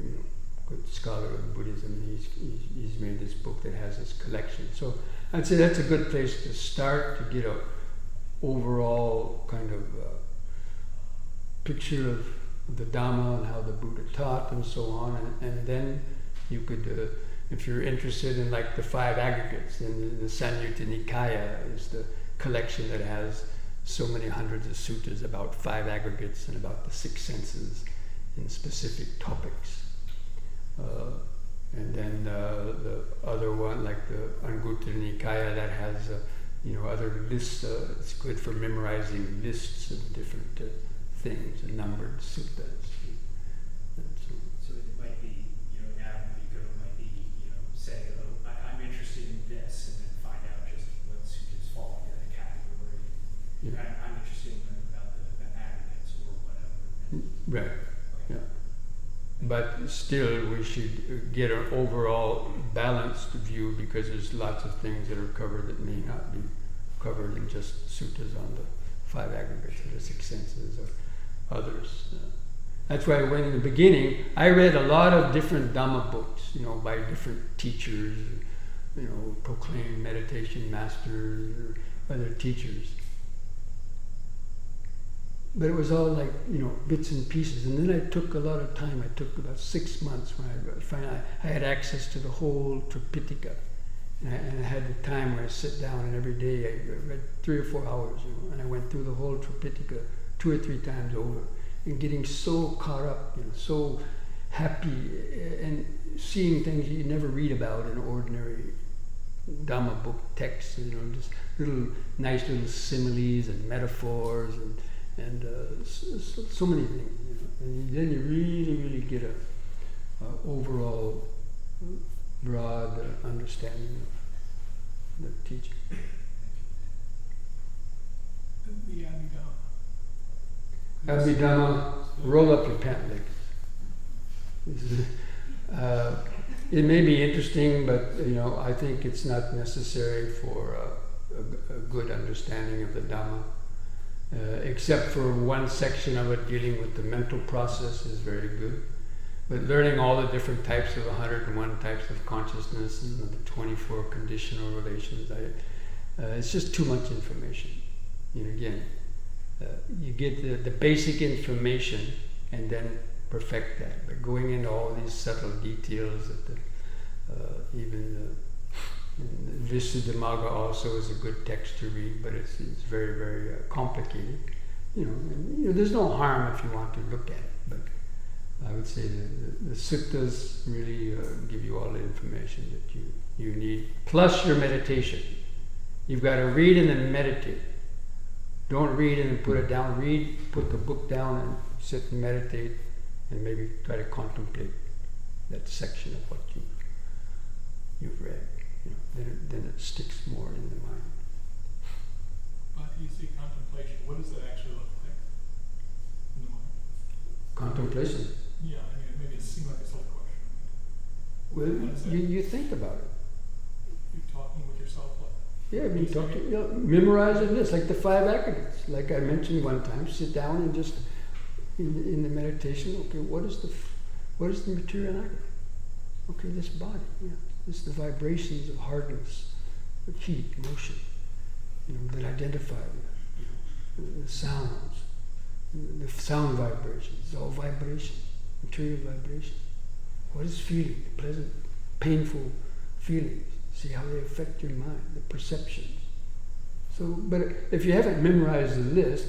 good scholar of Buddhism, and he's made this book that has this collection. So I'd say that's a good place to start to get a overall kind of picture of the Dhamma and how the Buddha taught and so on, and then you could, if you're interested in like the 5 aggregates, then the Samyutta Nikaya is the collection that has so many hundreds of suttas about 5 aggregates and about the 6 senses in specific topics. And then the other one, like the Anguttara Nikaya, that has other lists. It's good for memorizing lists of different things and numbered suttas. So it might be, an avenue you go might be, say, I'm interested in this, and then find out just what suttas fall into that category. Yeah. I'm interested in learning about the aggregates or whatever. Right. Yeah. But still, we should get an overall balanced view, because there's lots of things that are covered that may not be covered in just suttas on the 5 aggregates or the 6 senses or others. That's why when in the beginning, I read a lot of different Dhamma books, by different teachers, proclaimed meditation masters or other teachers. But it was all like, bits and pieces. And then I took a lot of time. I took about 6 months when I had access to the whole Tripitaka. And I had the time where I sit down, and every day I read 3 or 4 hours, and I went through the whole Tripitaka 2 or 3 times over, and getting so caught up, so happy, and seeing things you never read about in ordinary Dhamma book texts, just nice little similes and metaphors and so many things, and then you really get a overall broad understanding of the teaching. The Abhidhamma. Abhidhamma, roll up your pant legs. It may be interesting, but I think it's not necessary for a good understanding of the Dhamma. Except for one section of it dealing with the mental process is very good. But learning all the different types of 101 types of consciousness and the 24 conditional relations, it's just too much information. Again, you get the basic information and then perfect that. But going into all these subtle details, that even Visuddhimagga also is a good text to read, but it's very, very complicated. There's no harm if you want to look at it, but I would say the suttas really give you all the information that you need, plus your meditation. You've got to read and then meditate. Don't read and then put it down. Read, put the book down, and sit and meditate, and maybe try to contemplate that section of what you've read. Then it sticks more in the mind. But you see contemplation, what does that actually look like in the mind? Contemplation. Yeah, maybe it seems like a silly question. Well, you think about it. You're talking with yourself like Yeah, memorize a list, like the 5 aggregates. Like I mentioned one time, sit down and just in the meditation. Okay, what is the material aggregate? Okay, this body. Yeah, this is the vibrations of hardness, of heat, motion. That identify with the sounds, the sound vibrations. It's all vibration, material vibration. What is feeling? The pleasant, painful feelings. See how they affect your mind, the perceptions. So, but if you haven't memorized the list,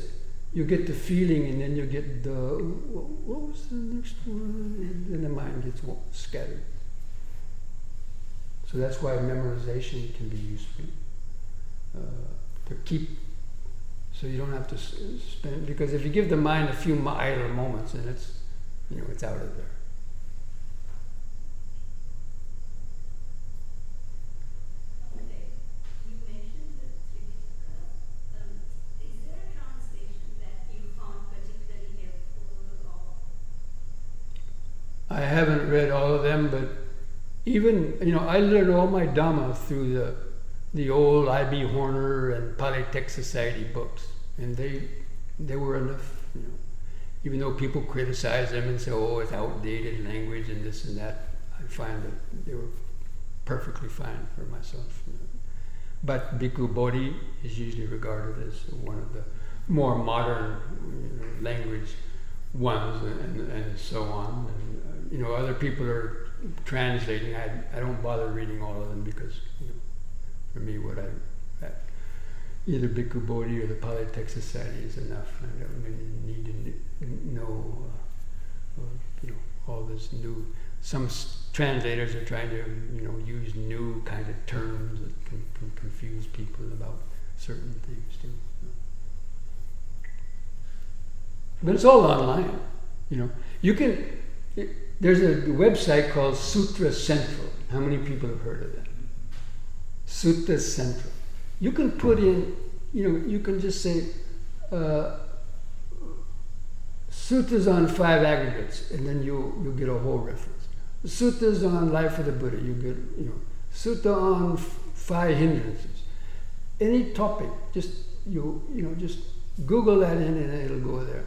you get the feeling, and then you get the, what was the next one? And the mind gets scattered. So that's why memorization can be useful. To keep, so you don't have to spend, because if you give the mind a few idle moments, then it's, it's out of there. Okay, you mentioned the Tripitaka. Is there a translation that you found particularly helpful or? I haven't read all of them, but even, I learned all my Dhamma through the old I.B. Horner and Polytech Society books, and they were enough, Even though people criticize them and say, oh, it's outdated language and this and that, I find that they were perfectly fine for myself. But Bhikkhu Bodhi is usually regarded as one of the more modern language ones, and so on. And, other people are translating. I don't bother reading all of them because, for me, either Bhikkhu Bodhi or the Polytech Society is enough. I don't really need to know, all this new. Some translators are trying to, use new kind of terms that can confuse people about certain things too. But it's all online, You can. There's a website called Sutra Central. How many people have heard of that? Sutra Central. You can put in, you can just say, sutras on 5 aggregates, and then you'll get a whole reference. Sutras on life of the Buddha, you get, sutta on 5 hindrances. Any topic, just just Google that in and it'll go there.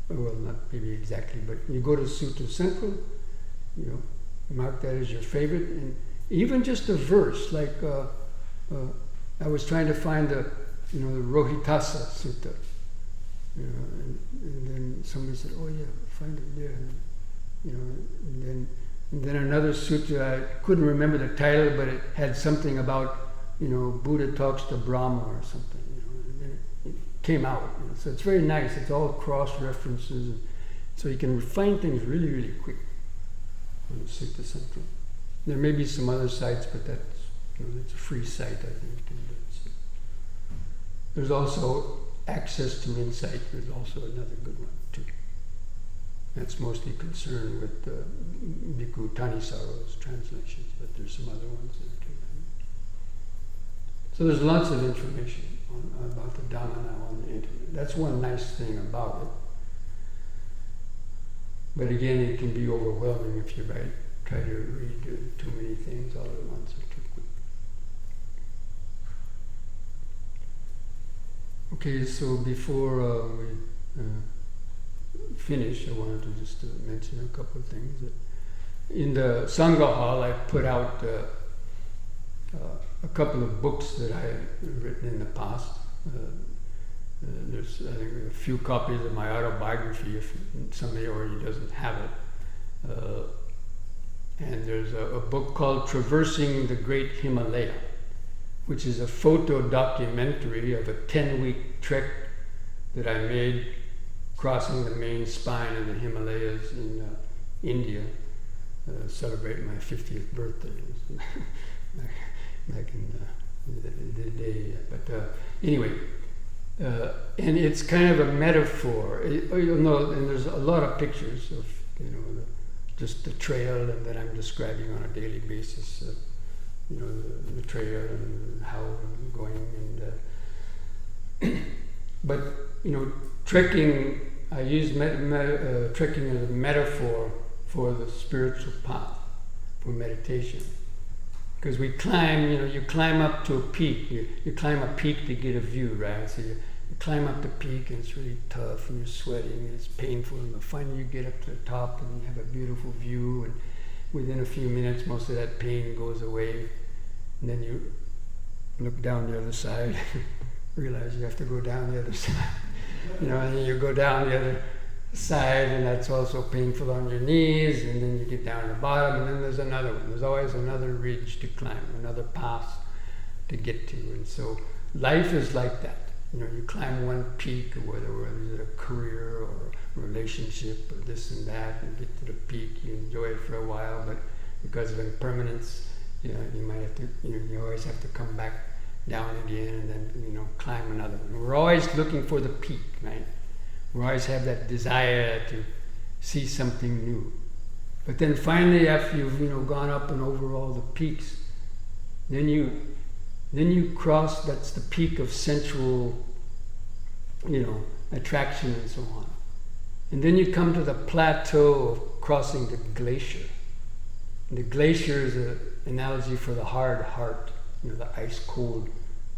Well, not maybe exactly, but you go to Sutra Central, mark that as your favorite, and even just a verse, like I was trying to find the Rohitassa Sutta, and then somebody said, oh yeah, find it there, and then another sutta, I couldn't remember the title, but it had something about, Buddha talks to Brahma or something, and then it came out, so it's very nice, it's all cross-references, and so you can find things really, really quick on Sutta Central. There may be some other sites, but that's, it's a free site, I think. And there's also Access to Insight, there's also another good one too. That's mostly concerned with Bhikkhu Tanisaro's translations, but there's some other ones there too. So there's lots of information about the Dhamma now on the internet. That's one nice thing about it. But again, it can be overwhelming if you try to read too many things all at once or too quick. Okay, so before we finish, I wanted to just mention a couple of things. In the Sangha Hall, I put out a couple of books that I had written in the past. There's, I think, a few copies of my autobiography if somebody already doesn't have it. And there's a book called Traversing the Great Himalaya, which is a photo documentary of a 10-week trek that I made crossing the main spine of the Himalayas in India, celebrating my 50th birthday. back in the day. But anyway, and it's kind of a metaphor. You'll know, and there's a lot of pictures of, just the trail and that I'm describing on a daily basis. The trail and how I'm going, and but trekking. I use trekking as a metaphor for the spiritual path, for meditation. Because we climb, you climb up to a peak. You climb a peak to get a view, right? So you climb up the peak and it's really tough and you're sweating and it's painful. But finally you get up to the top and you have a beautiful view. And within a few minutes, most of that pain goes away. And then you look down the other side, realize you have to go down the other side. And then you go down the other side, and that's also painful on your knees, and then you get down to the bottom, and then there's another one. There's always another ridge to climb, another path to get to. And so life is like that. you climb one peak, or whether it's a career or a relationship or this and that, and get to the peak, you enjoy it for a while, but because of impermanence, you might have to, you always have to come back down again and then, climb another one. We're always looking for the peak, right? We always have that desire to see something new. But then finally, after you've, gone up and over all the peaks, then you cross, that's the peak of sensual, attraction and so on. And then you come to the plateau of crossing the glacier. And the glacier is an analogy for the hard heart, the ice cold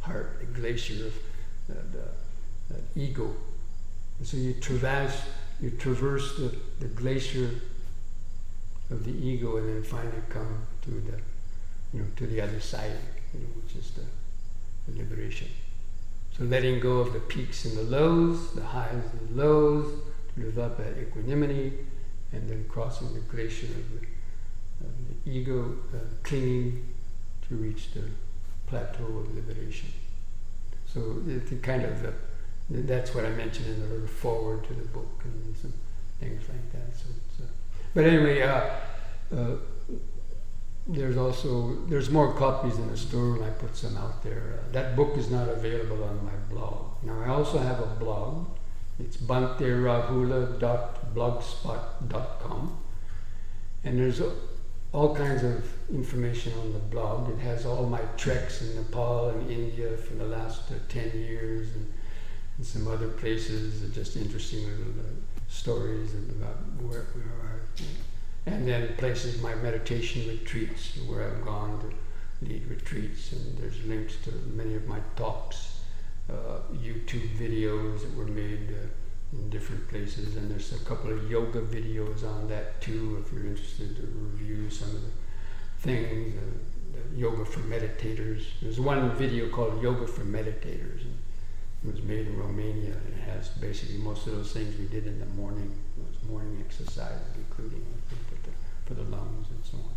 heart, the glacier of the ego. And so you traverse the glacier of the ego, and then finally come to the other side, which is the liberation. So letting go of the peaks and the lows, the highs and the lows, to develop that equanimity, and then crossing the glacier of the ego, clinging to reach the plateau of liberation. So it's that's what I mentioned in the little foreword to the book and some things like that. So but anyway, there's more copies in the store, and I put some out there. That book is not available on my blog. Now I also have a blog. It's bhanterahula.blogspot.com, and there's all kinds of information on the blog. It has all my treks in Nepal and India for the last 10 years, and some other places, just interesting little stories about where we are. And then places, my meditation retreats, where I've gone to lead retreats, and there's links to many of my talks, YouTube videos that were made in different places, and there's a couple of yoga videos on that too, if you're interested to review some of the things, the yoga for meditators. There's one video called Yoga for Meditators, and it was made in Romania, and it has basically most of those things we did in the morning, those morning exercises, including for the lungs and so on.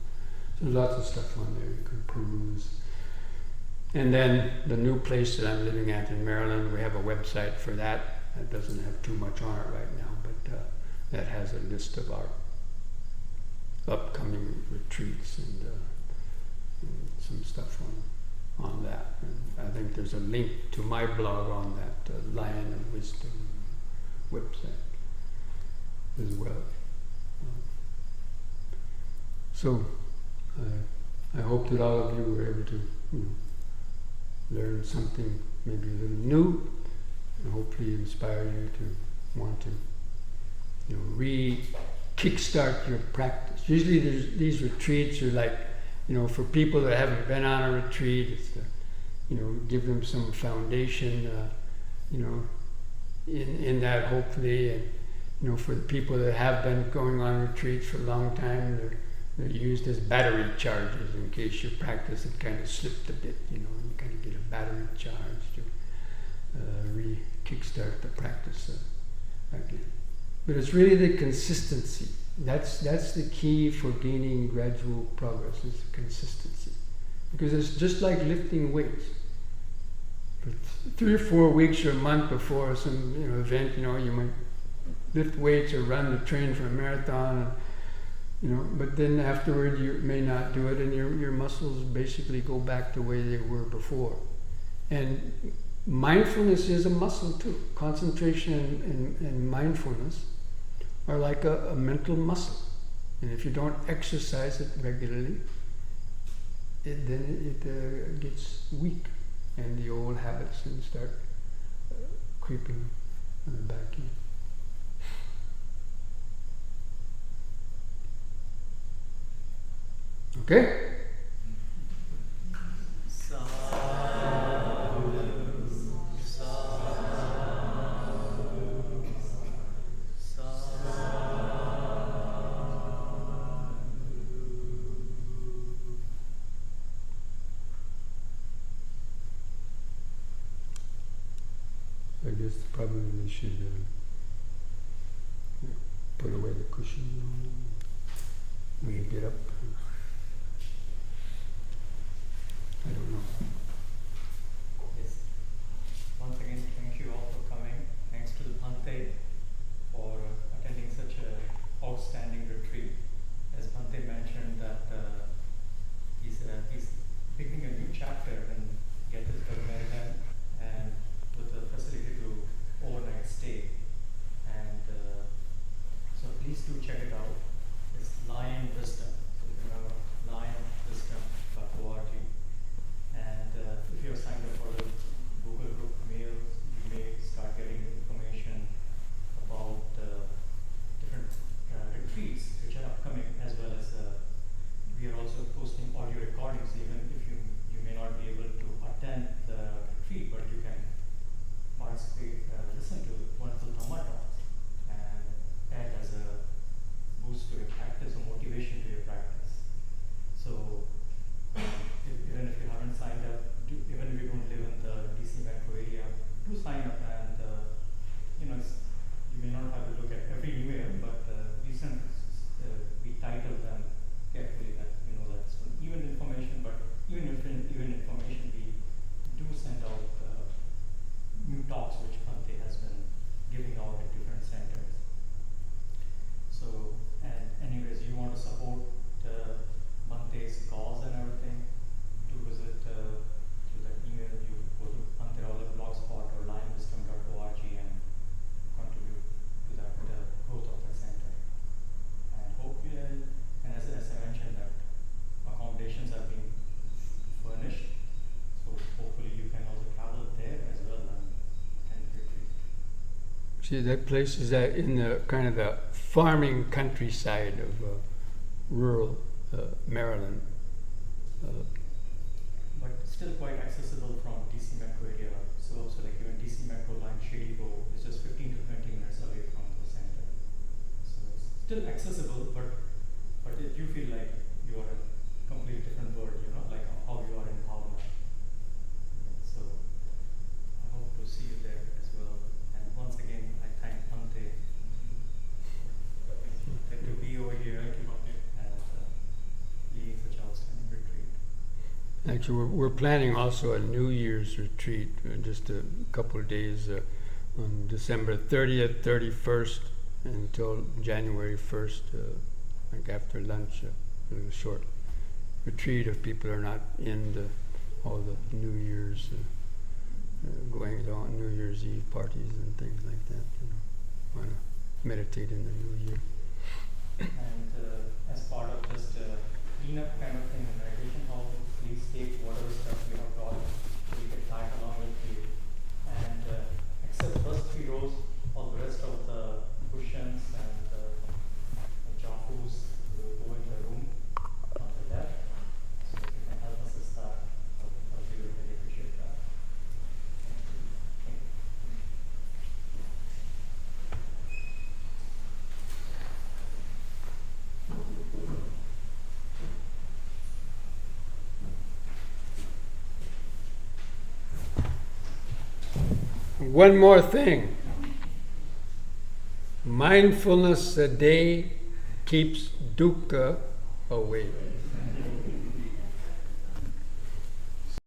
So there's lots of stuff on there you can peruse. And then the new place that I'm living at in Maryland, we have a website for that. That doesn't have too much on it right now, but that has a list of our upcoming retreats and some stuff on that. And I think there's a link to my blog on that Lion of Wisdom website as well. So I hope that all of you were able to learn something maybe a little new, and hopefully inspire you to want to kickstart your practice. Usually these retreats are like, for people that haven't been on a retreat, it's to, give them some foundation, in that hopefully, and for the people that have been going on retreats for a long time, they're used as battery charges in case your practice had kind of slipped a bit, you kind of get a battery charge to kickstart the practice again. But it's really the consistency. That's the key for gaining gradual progress, is consistency. Because it's just like lifting weights. For 3 or 4 weeks or a month before some event, you might lift weights or run or train for a marathon, but then afterward you may not do it, and your muscles basically go back the way they were before. And mindfulness is a muscle too. Concentration and mindfulness are like a mental muscle. And if you don't exercise it regularly, then it gets weak, and the old habits then start creeping back in. Okay? I guess probably we should put away the cushion when you get up. I don't know. Yes. Once again, can you do check it out. It's Lion Wisdom. So you can remember lionwisdom.org. And if you're signed up for the Google group mail, you may start getting information about different retreats which are upcoming, as well as we are also posting audio recordings. Even if you may not be able to attend the retreat, but you can participate, listen to wonderful Dhamma talks, and add as a boost to your practice or motivation to your practice. So even if you haven't signed up, even if you don't live in the DC metro area, do sign up. And you may not have to look at every email, but we title them carefully, that that's even information. But even information, we do send out new talks which Bhante has been giving out at different centers. So, and anyways, you want to support Bhante's cause and everything, do visit through that email. You go to Bhante Rahula blogspot or lionwisdom.org and contribute to that growth of the center. And hopefully, and as I mentioned, that accommodations are being furnished, so hopefully you can also travel there as well and attend the retreat. See, that place is in the kind of the farming countryside of rural Maryland. But still quite accessible from DC metro area. So like even DC metro line Shady Grove is just 15 to 20 minutes away from the center. So it's still accessible, but if you feel like you are in a completely different world, like how you are in Bhavana. So I hope to see you there as well. And once again, I thank Bhante to be over here and leading such outstanding retreat. Actually, we're planning also a New Year's retreat, just a couple of days on December 30th, 31st, until January 1st, like after lunch, a little short retreat if people are not into all the New Year's, going on New Year's Eve parties and things like that. Want to meditate in the New Year. And as part of just cleanup kind of thing in meditation hall, please take whatever stuff you have brought, you can tag along with you. And except the first 3 rows, all the rest of the cushions and the jacuzzi will go in the room on the left. So if you can help us with that, I'll really, really appreciate that. Thank you. One more thing. Mindfulness a day keeps dukkha away.